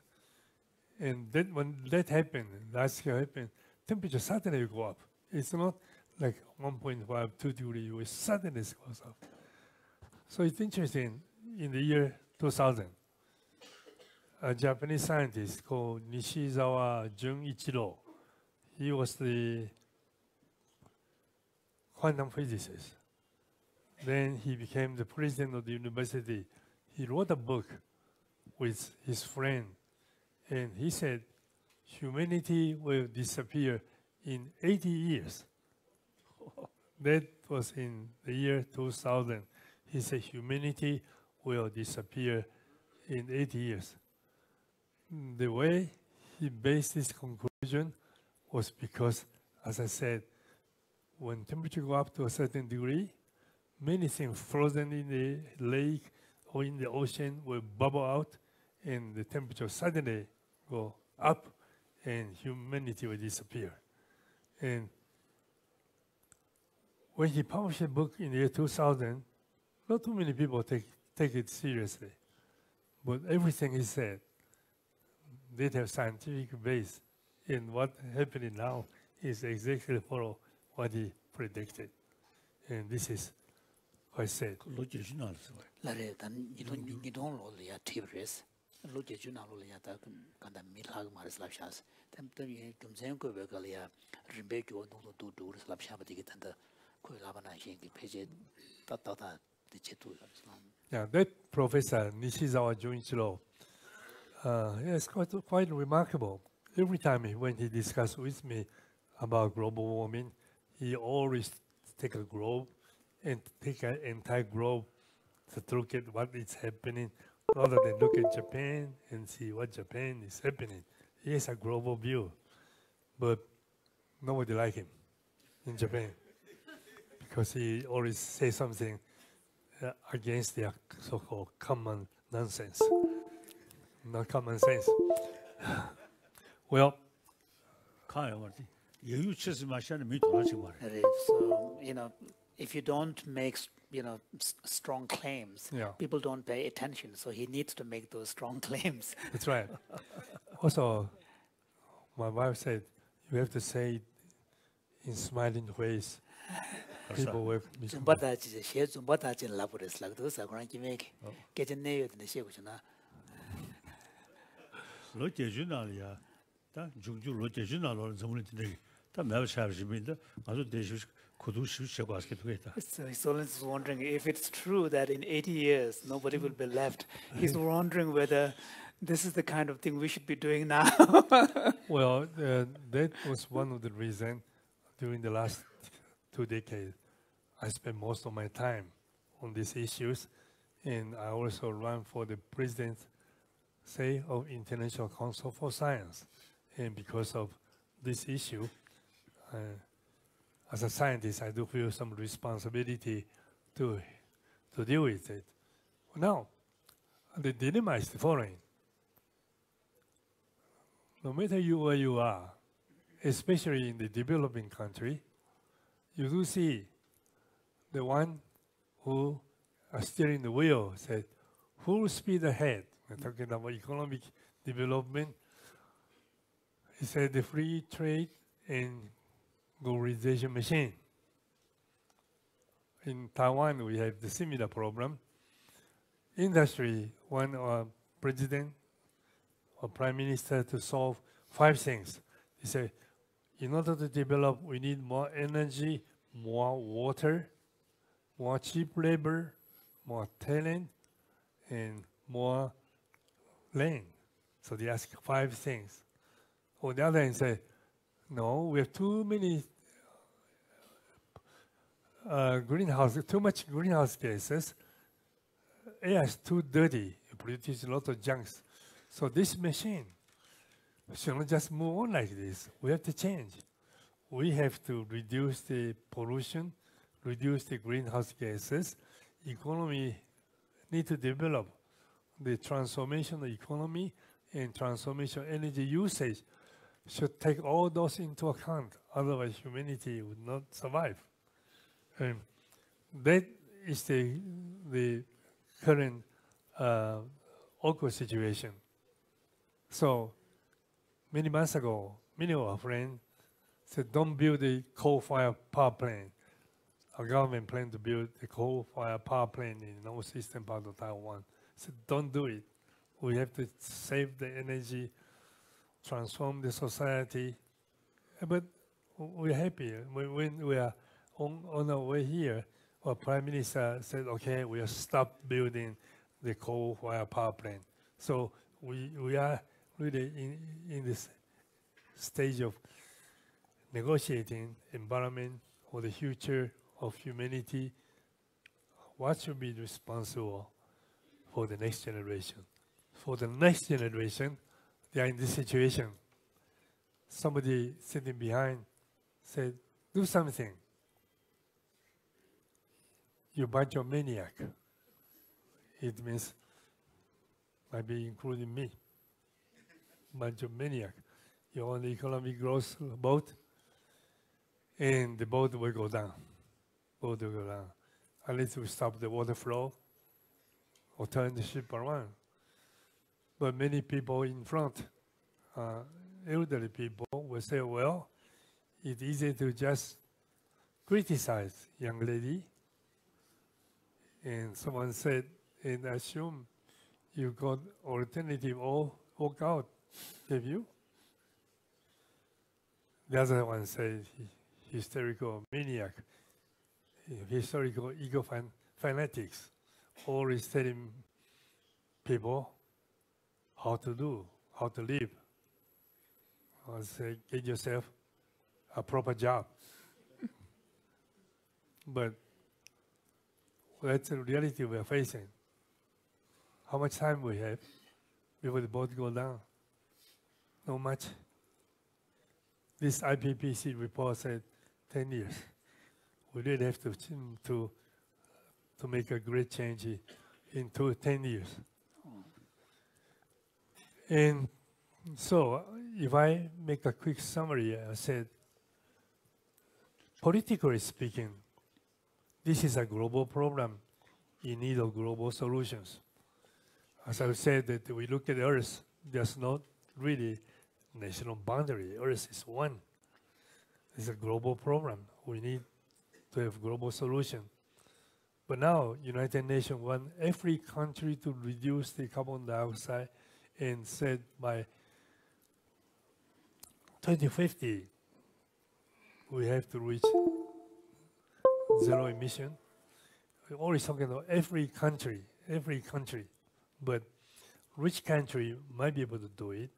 And then when that happened, last year happened, temperature suddenly go up. It's not like 1.5, 2 degrees, it suddenly goes up. So it's interesting, in the year 2000, a Japanese scientist called Nishizawa Junichiro, he was the quantum physicist. Then he became the president of the university. He wrote a book with his friend, and he said, humanity will disappear in 80 years. That was in the year 2000. He said humanity will disappear in 80 years. The way he based his conclusion was because, as I said, when temperature go up to a certain degree, many things frozen in the lake or in the ocean will bubble out, and the temperature suddenly go up, and humanity will disappear. And when he published a book in the year 2000, not too many people take it seriously. But everything he said did have scientific base. And what happening now is exactly follow what he predicted. And this is what I said. Lare dan nidong lo ya tibres. Lo je juna lo ya ta kanda milag mar slap shas. Tem ye kumzen ko be galia rimbe ko no do do slap shaba dige tanda ko la bana shin ki peje ta de chetu. Yeah, that Professor Nishizawa Junichiro, is quite remarkable. Every time when he discussed with me about global warming, he always take a globe and take an entire globe to look at what is happening rather than look at Japan and see what Japan is happening. He has a global view, but nobody like him in Japan because he always says something against their so-called common nonsense, not common sense. Well, 가요 말지. 여유 쳐서 마시는 미 돌아지 말아. So, if you don't make, strong claims, Yeah. people don't pay attention. So he needs to make those strong claims. That's right. Also, my wife said, you have to say it in smiling ways. People will 좀 받아지, 좀 받아지 라브레스 라그도사 그런 김에 깨진 내용들 시고잖아. 로 제주나리아. 다 중주 로 제주나로 전문인데 다 매우 샤브시민데 아주 대시 고도시 시고 아스게 되겠다. So he's always wondering if it's true that in 80 years nobody will be left. He's wondering whether this is the kind of thing we should be doing now. Well, that was one of the reasons during the last 2 decades. I spent most of my time on these issues, and I also ran for the president, say, of International Council for Science. And because of this issue, as a scientist, I do feel some responsibility to deal with it. Now, the dilemma is the following. No matter where you are, especially in the developing country, you do see the one who are steering the wheel said, full speed ahead. We're talking about economic development. He said the free trade and globalization machine. In Taiwan, we have the similar problem. Industry, one president or prime minister to solve 5 things. He said, in order to develop, we need more energy, more water, more cheap labor, more talent, and more land. So they ask 5 things. On the other hand, say, no, we have too many too much greenhouse gases. Air is too dirty. It produces a lot of junks. So this machine should not just move on like this. We have to change. We have to reduce the pollution, reduce the greenhouse gases. Economy need to develop the transformation of economy and transformation of energy usage should take all those into account. Otherwise, humanity would not survive. And that is the current awkward situation. So many months ago, many of our friends said, don't build a coal-fired power plant. Our government planned to build a coal-fired power plant in the northeastern part of Taiwan. Said, don't do it. We have to save the energy, transform the society. But we're happy. When we are on our way here, our Prime Minister said, okay, we'll stop building the coal-fired power plant. So we are really in this stage of negotiating environment for the future of humanity. What should be responsible for the next generation? For the next generation, they are in this situation. Somebody sitting behind said, do something. You bunch of maniac. It means might be including me. Bunch of maniac. You're on the economic growth boat, and the boat will go down. Boat will go down. Unless we stop the water flow or turn the ship around. But many people in front, elderly people, will say, well, it's easy to just criticize young lady. And someone said, and assume you got alternative or walk out. Have you? The other one said, hysterical maniac, historical ego fanatics, always telling people how to do, how to live. I say, get yourself a proper job. But that's the reality we're facing. how much time we have before the boat go down? Not much. This IPCC report said 10 years. We really have to make a great change in 10 years. And so, if I make a quick summary, I said, politically speaking, this is a global problem in need of global solutions. As I said, that we look at Earth, there's not really national boundary. Earth is one. It's a global problem. We need to have global solution. But now, United Nations want every country to reduce the carbon dioxide and said by 2050, we have to reach zero emission. We're always talking about every country. But rich country might be able to do it.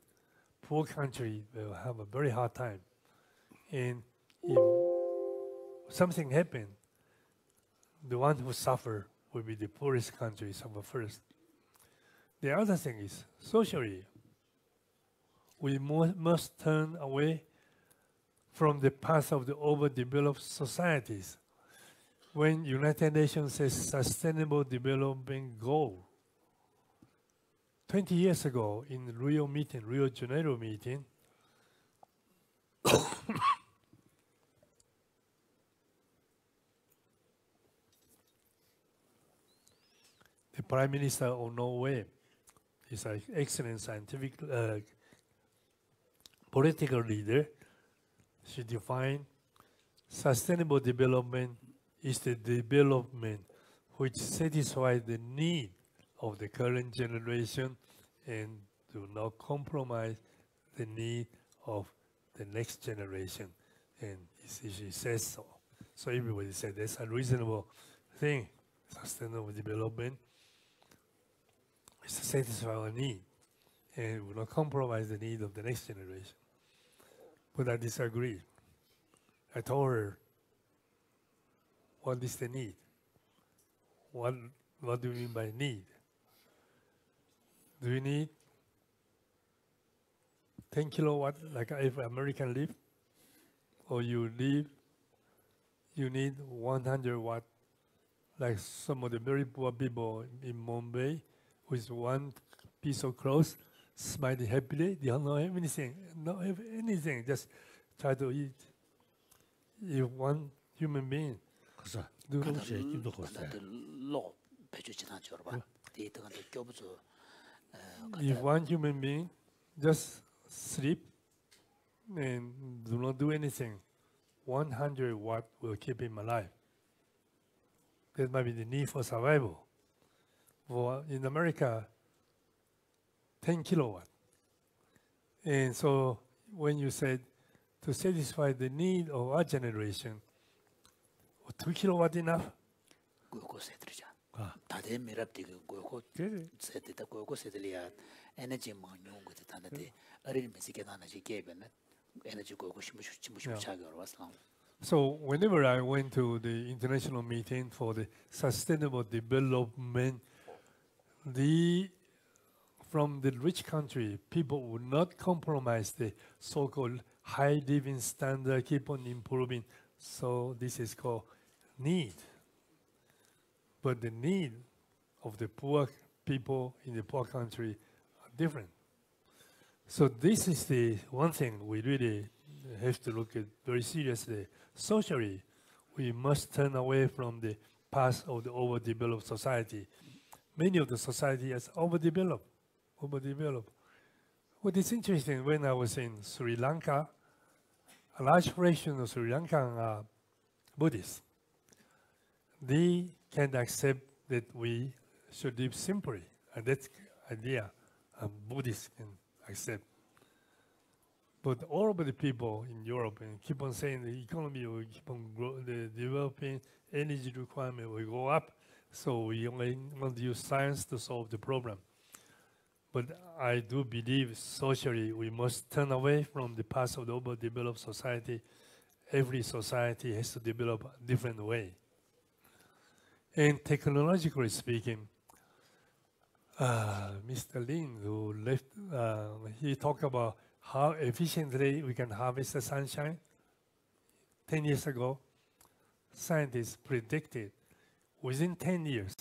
Poor country will have a very hard time. And if something happens, the one who suffer will be the poorest country suffer first. The other thing is, socially, we must turn away from the path of the overdeveloped societies. When United Nations says Sustainable Development Goal, 20 years ago in the Rio de Janeiro meeting, the Prime Minister of Norway is an excellent scientific political leader. She defined sustainable development is the development which satisfies the need of the current generation and do not compromise the need of the next generation. And she says so. So everybody said that's a reasonable thing. Sustainable development is to satisfy our need and will not compromise the need of the next generation. But I disagree. I told her, what is the need? What do you mean by need? Do you need 10 kilowatt like every American live? Or you need 100 watt like some of the very poor people in Mumbai with one piece of clothes, smiling happily, they don't have anything, not have anything, just try to eat. If one human being do if one human being just sleep and do not do anything, 100 watt will keep him alive. That might be the need for survival. For in America, 10 kilowatt. And so when you said to satisfy the need of our generation, 2 kilowatt enough? So whenever I went to the international meeting for the sustainable development, from the rich country, people would not compromise the so-called high living standard, keep on improving. So this is called need. But the need of the poor people in the poor country are different. So this is the one thing we really have to look at very seriously. Socially, we must turn away from the path of the overdeveloped society. Many of the society is overdeveloped. What is interesting, when I was in Sri Lanka, a large fraction of Sri Lankan are Buddhists. They can accept that we should live simply, and that's the idea Buddhists can accept. But all of the people in Europe and keep on saying the economy will keep on growing, the developing energy requirement will go up, so we only want to use science to solve the problem. But I do believe socially we must turn away from the path of the overdeveloped society. Every society has to develop a different way. And technologically speaking, Mr. Lin, who left, he talked about how efficiently we can harvest the sunshine. 10 years ago, scientists predicted within 10 years,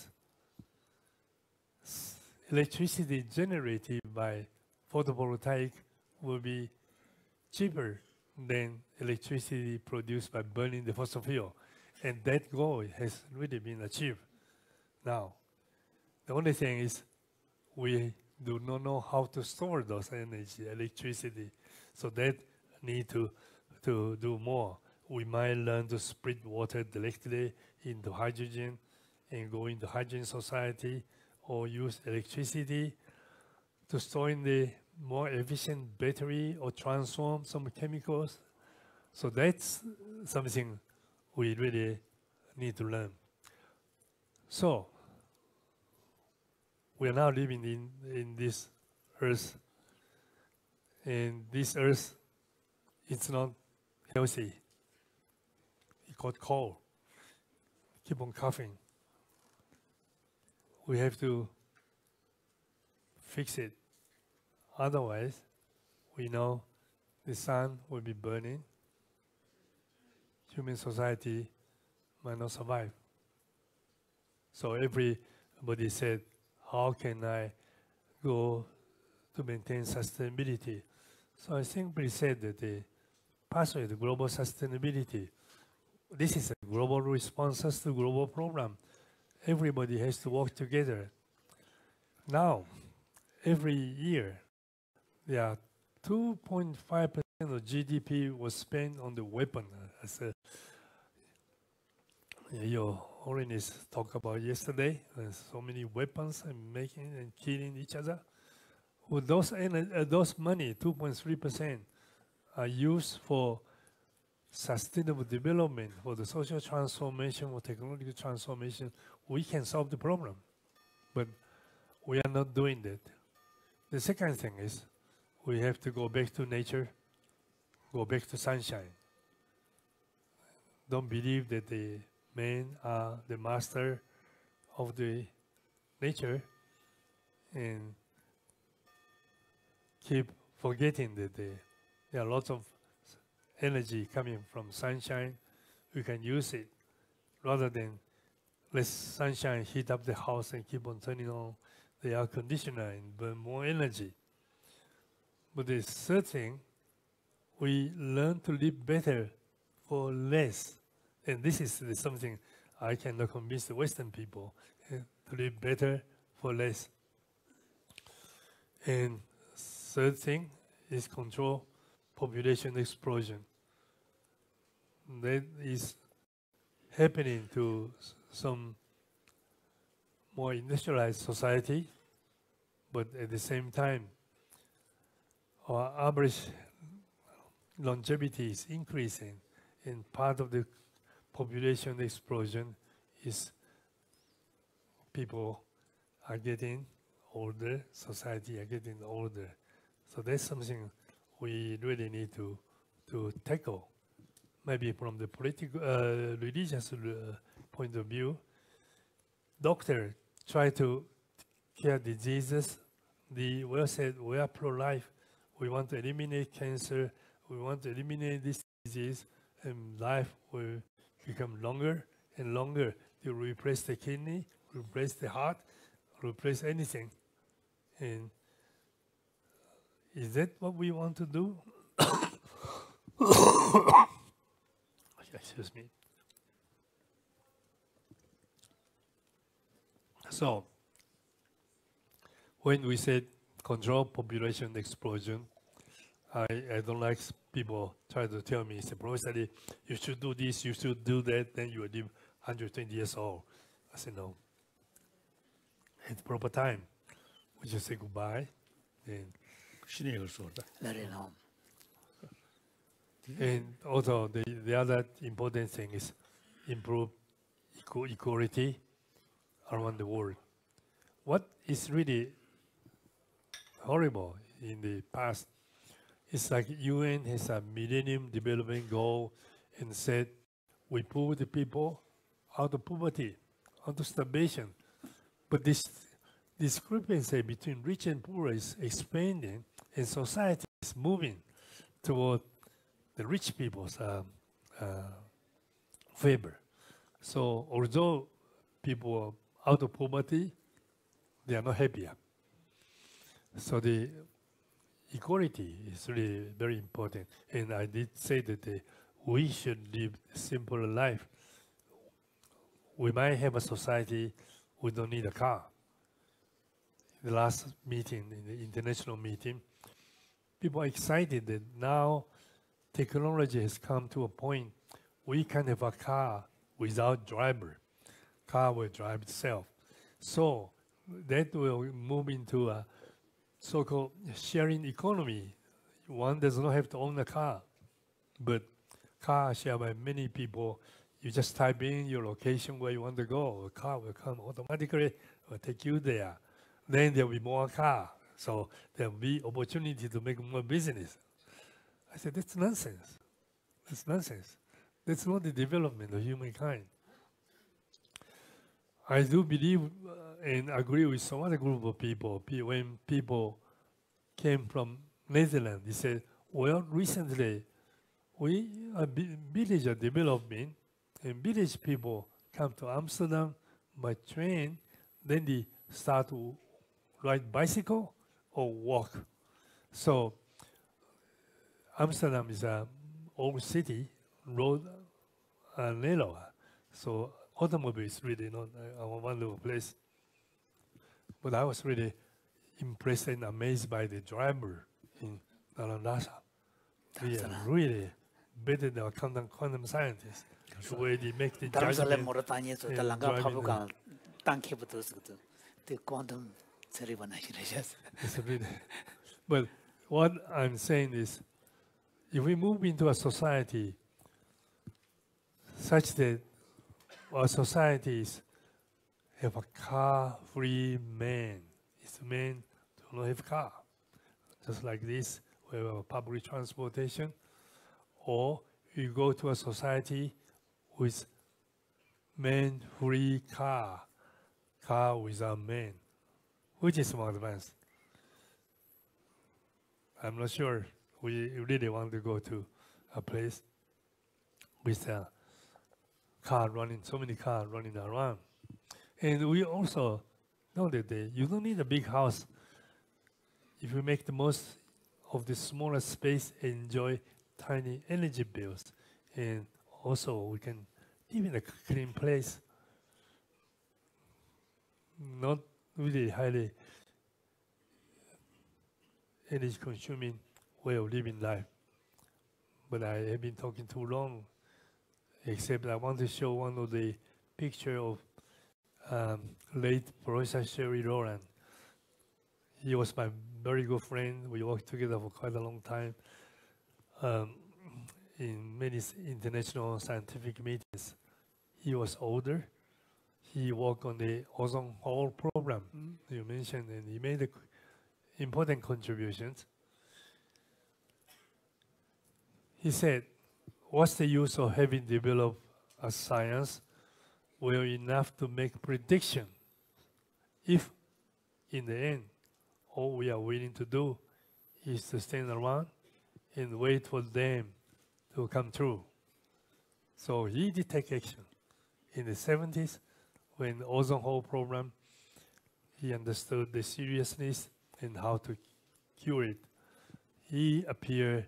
electricity generated by photovoltaic will be cheaper than electricity produced by burning the fossil fuel. And that goal has really been achieved now. The only thing is we do not know how to store those energy, electricity. So that need to do more. We might learn to split water directly into hydrogen and go into hydrogen society, or use electricity to store in the more efficient battery or transform some chemicals. So that's something we really need to learn. So we are now living in this earth, and this earth, it's not healthy. It got cold. Keep on coughing. We have to fix it. Otherwise, we know the sun will be burning. Human society might not survive. So everybody said, how can I go to maintain sustainability? So I simply said that the pathway to global sustainability, this is a global response to global problem. Everybody has to work together. Now, every year, there are 2.5% of GDP was spent on the weapon. As Your Holiness talked about yesterday, so many weapons and making and killing each other. Well, those money, 2.3%, are used for sustainable development, for the social transformation, or technological transformation. We can solve the problem, but we are not doing that. The second thing is, we have to go back to nature, go back to sunshine. Don't believe that the men are the master of the nature, and keep forgetting that there are lots of energy coming from sunshine. We can use it rather than let sunshine heat up the house and keep on turning on the air conditioner and burn more energy. But the third thing, we learn to live better for less. And this is something I cannot convince the Western people, to live better for less. And third thing is control population explosion. That is happening to some more industrialized society, but at the same time, our average longevity is increasing, and part of the population explosion is people are getting older, society are getting older. So that's something we really need to tackle. Maybe from the political, religious point of view, doctors try to cure diseases. We said we are pro-life. We want to eliminate cancer. We want to eliminate this disease, and life will become longer and longer. To replace the kidney, replace the heart, replace anything. And is that what we want to do? Excuse me. So, when we said control population explosion, I don't like people try to tell me, say, Professor, you should do this, you should do that, then you will live 120 years old. I said, no. At the proper time, we just say goodbye. And and also, the other important thing is improve equality around the world. What is really horrible in the past is like UN has a Millennium Development Goal and said we pull the people out of poverty, out of starvation. But this discrepancy between rich and poor is expanding, and society is moving toward the rich people's favor. So although people are out of poverty, they are not happier. So the equality is really very important. And I did say that we should live a simpler life. We might have a society, we don't need a car. The last meeting, in the international meeting, people are excited that now technology has come to a point we can have a car without driver. Car will drive itself. So that will move into a so-called sharing economy. One does not have to own a car, but car shared by many people. You just type in your location where you want to go. A car will come automatically, will take you there. Then there will be more car. So there will be opportunity to make more business. I said, that's nonsense. That's nonsense. That's not the development of humankind. I do believe and agree with some other group of people. When people came from Netherlands, they said, well, recently, village are developing, and village people come to Amsterdam by train, then they start to ride bicycle or walk. So Amsterdam is an old city, road are narrow. So automobile is really not a wonderful place. But I was really impressed and amazed by the driver in Narandasa. They are really better than quantum scientists. The way they make the judgment. But what I'm saying is, if we move into a society such that our societies have a car-free man, it's men do not have car. Just like this, we have public transportation, or you go to a society with man-free car without men. Which is more advanced? I'm not sure we really want to go to a place with a car running, so many cars running around. And we also know that you don't need a big house if you make the most of the smaller space and enjoy tiny energy bills. And also we can live in a clean place, not really highly energy consuming way of living life. But I have been talking too long, except I want to show one of the picture of late Professor Sherry Roland. He was my very good friend. We worked together for quite a long time in many international scientific meetings. He was older. He worked on the ozone hole program you mentioned, and he made important contributions. He said, what's the use of having developed a science well enough to make prediction if, in the end, all we are willing to do is to stand around and wait for them to come true? So he did take action. In the 70s, when the ozone hole program, he understood the seriousness and how to cure it. He appeared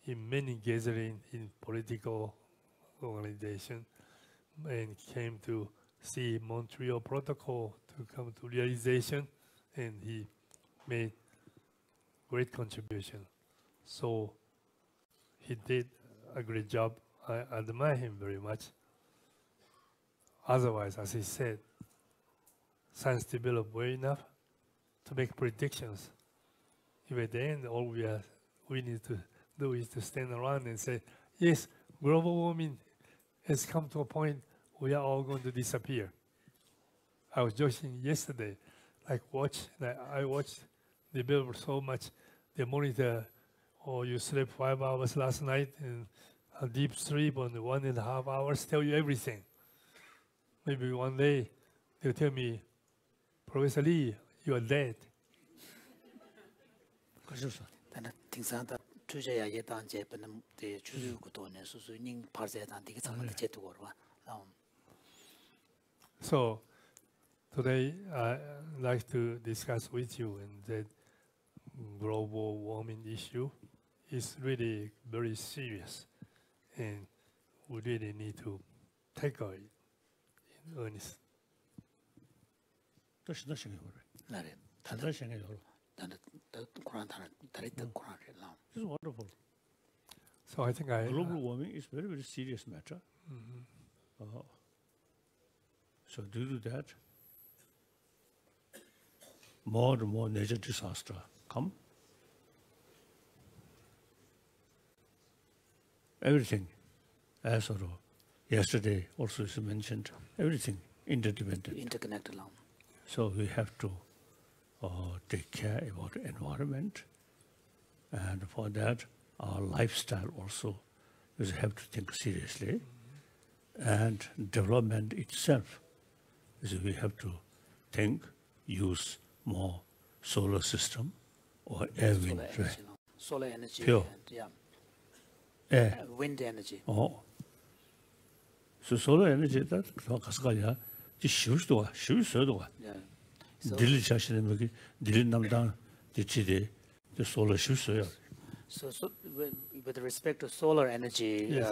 in many gatherings in political organization and came to see Montreal Protocol to come to realization, and he made great contribution. So he did a great job. I admire him very much. Otherwise, as he said, science developed well enough to make predictions. If at the end, all we need to do is to stand around and say, yes, global warming has come to a point we are all going to disappear. I was joking yesterday, I watched the bill so much, they monitor, you slept 5 hours last night and a deep sleep on 1.5 hours tell you everything. Maybe one day they'll tell me, Professor Lee, you are dead. 가셔서 단다 팅상다 투자야 예단 제분은 대 주주 구도네 수수님 파세단 되게 상관이 제도고 봐. So today I'd like to discuss with you and that global warming issue is really very serious and we really need to tackle it in earnest. 또 신다 생각을 나래 단다 생각을 단다 쿠란 다리다 쿠란을 나. This is wonderful. So I think Global warming is very, very serious matter. So due to that, more and more natural disaster come. Everything, as sort of yesterday also is mentioned, everything interdependent. Interconnected lam. So we have to take care about the environment, and for that, our lifestyle also we have to think seriously, and development itself is we have to think, use more solar system or air wind, right? Solar energy. Pure. And, yeah. Air. Wind energy. Oh. So solar energy that 가서가야 이 쉬우도가 쉬우서도가 Yeah. So, 딜리 자신의 여기 딜리 남당 지치대 그 solar 쉬우서요. so with respect to solar energy, Yes.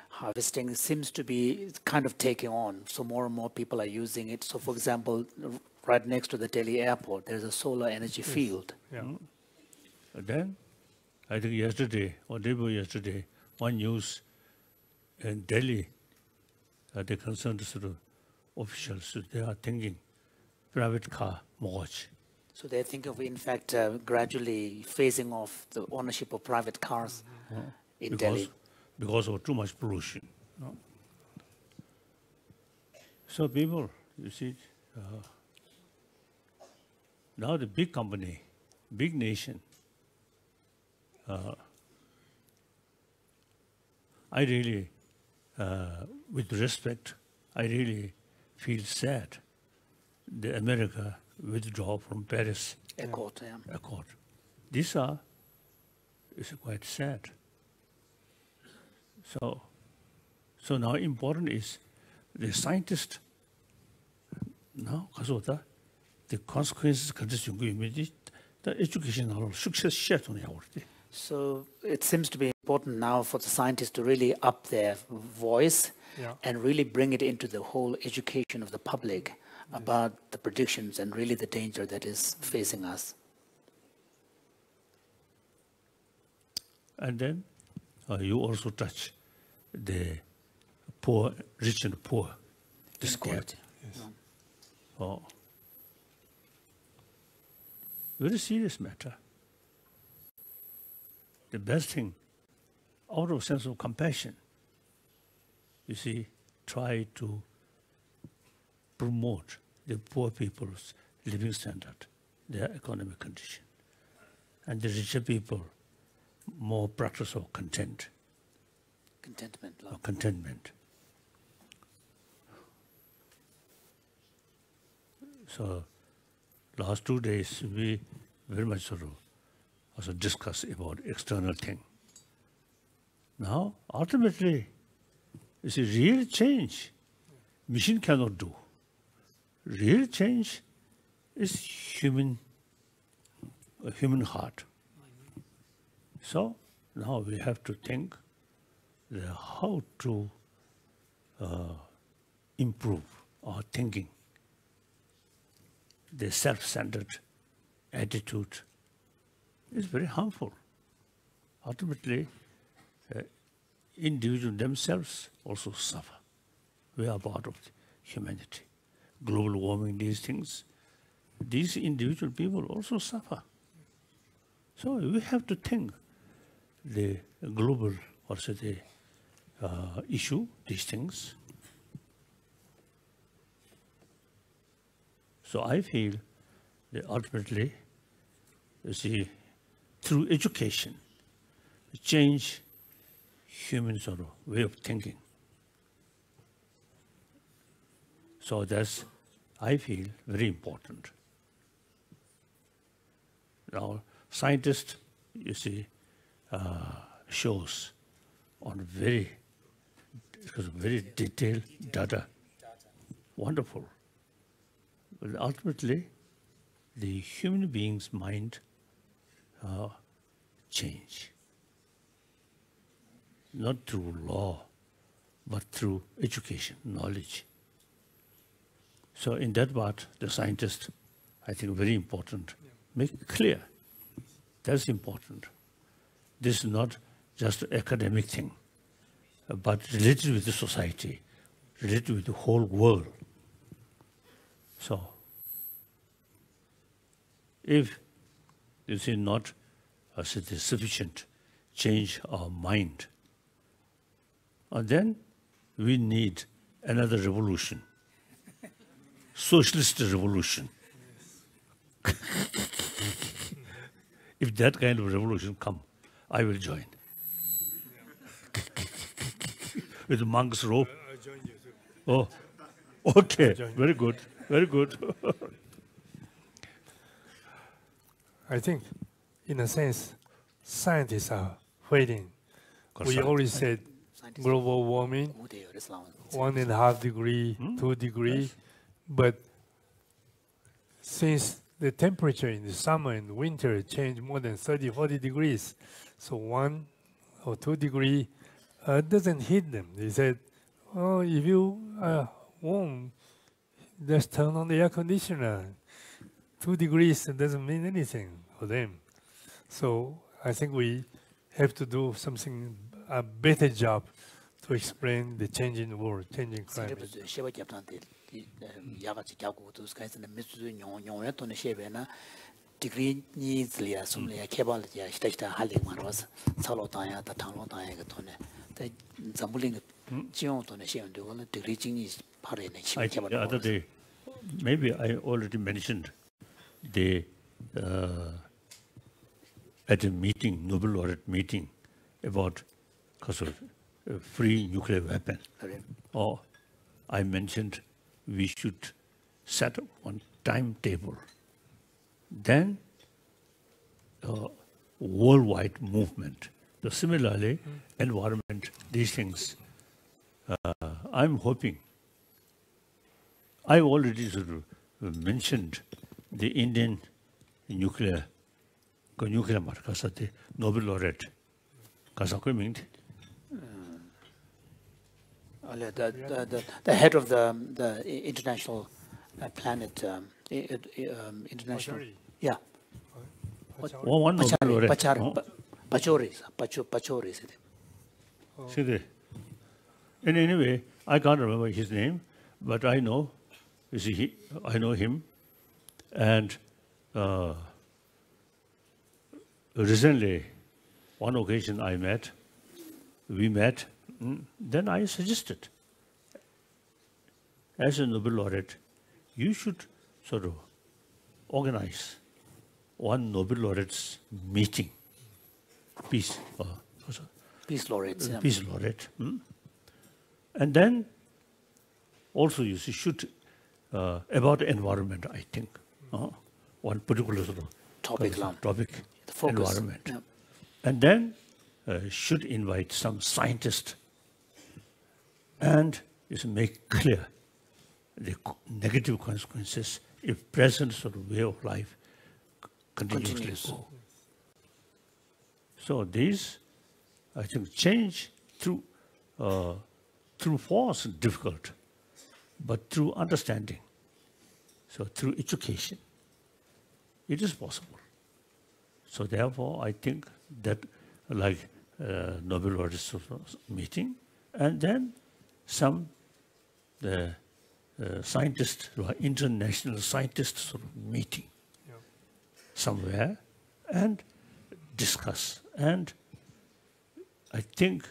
harvesting seems to be kind of taking on. So more and more people are using it. So for example, right next to the Delhi airport, there's a solar energy field. yeah. Then I think yesterday or day before yesterday, one news in Delhi, the concerned sort of officials, they are thinking private car mortgage. So they think of, in fact, gradually phasing off the ownership of private cars in Delhi. Because of too much pollution. No? So people, you see, now the big company, big nation, I really, with respect, I really feel sad the America withdraw from Paris Accord, yeah. Accord. Is quite sad. So now important is the scientist now 가서 the consequences condition the educational success share So it seems to be important now for the scientists to really up their voice and really bring it into the whole education of the public about the predictions and really the danger that is facing us. And then you also touch the poor, rich and poor. This gap. Inequality. Oh. Very serious matter. The best thing, out of sense of compassion, you see, try to promote the poor people's living standard, their economic condition. And the richer people, more practice of contentment. So last 2 days we very much sort of also discuss about external thing. Now ultimately it's a real change machine cannot do. Real change is a human heart. So now we have to think how to improve our thinking. The self-centered attitude is very harmful. Ultimately, individuals themselves also suffer. We are part of humanity. Global warming, these things, these individual people also suffer. So we have to think the global, also the issue, these things. So I feel that ultimately, you see, through education, change human sort of way of thinking. So that's, I feel, very important. Now, scientists, you see, shows on very detailed data. Wonderful. But ultimately, the human being's mind change. Not through law, but through education, knowledge. So in that part, the scientist, I think, very important. Make it clear. That's important. This is not just an academic thing, but related with the society, related with the whole world. So, if you see not sufficient change our mind, then we need another revolution, socialist revolution. If that kind of revolution come, I will join. With the monk's robe. I'll join you too. Oh, okay, very good, very good. I think, in a sense, scientists are waiting. We already said global warming, 1.5 degree, 2 degree, but since the temperature in the summer and winter change more than 30, 40 degrees, so 1 or 2 degree doesn't hit them. They said, oh, if you are warm, just turn on the air conditioner. 2 degrees doesn't mean anything for them. So I think we have to do something, a better job to explain the changing world, changing climate. Degree needs Lia, some Lia Cabal, Stechta Halling Maros, Salotaya, the Tanlotaya, the Zambuling, Gion to the Shion, the reaching is part The other day, maybe I already mentioned the at a meeting, Nobel laureate meeting, about free nuclear weapon. Or I mentioned we should set one timetable. Then worldwide movement. So similarly, environment, these things. I'm hoping. I already sort of mentioned the Indian nuclear market, Nobel laureate. The head of the international planet, international, yeah. One Nobel laureate. Pachori. See there. And anyway, I can't remember his name, but I know. You see, I know him, and recently, one occasion we met. Then I suggested, as a Nobel laureate, you should sort of organize one Nobel laureate's meeting, peace laureates. Peace laureate. And then also you see, should about the environment, I think, one particular sort of topic, the focus. Environment. Yeah. And then should invite some scientist and make clear the negative consequences if present sort of way of life continuously go. So these, I think, change through force difficult, but through understanding. So through education, it is possible. So therefore, I think that like Nobel laureate meeting, and then some scientists, international scientists sort of meeting somewhere and discuss. And I think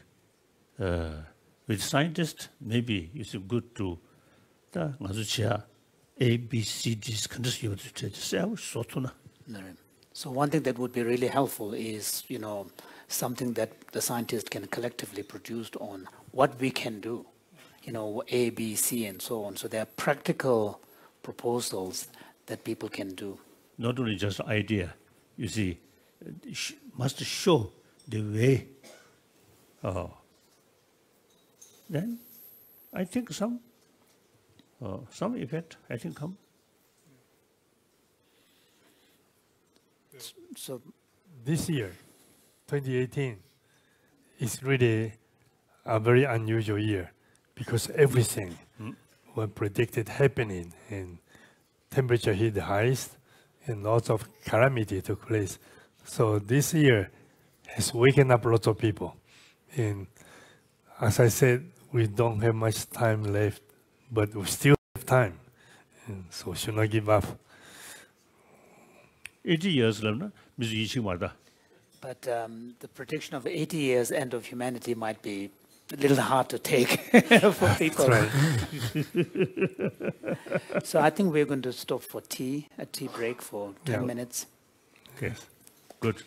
with scientists, maybe it's good to A, B, C, D's So one thing that would be really helpful is, something that the scientists can collectively produce on what we can do, A, B, C, and so on. So there are practical proposals that people can do. Not only just idea, you see, must show the way. Then I think some effect, I think, come. So this year, 2018, is really a very unusual year because everything was predicted happening, and temperature hit the highest, and lots of calamity took place. So this year has waken up lots of people. And as I said, we don't have much time left, but we still have time, and so should not give up. 80 years lamna mizu yichi marda. but the prediction of 80 years end of humanity might be a little hard to take for people. Right. So I think we're going to stop for tea, a tea break for 10 minutes. Okay, good.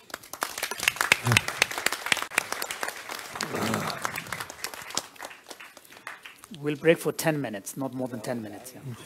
We'll break for 10 minutes, not more than 10 minutes. Yeah. Okay.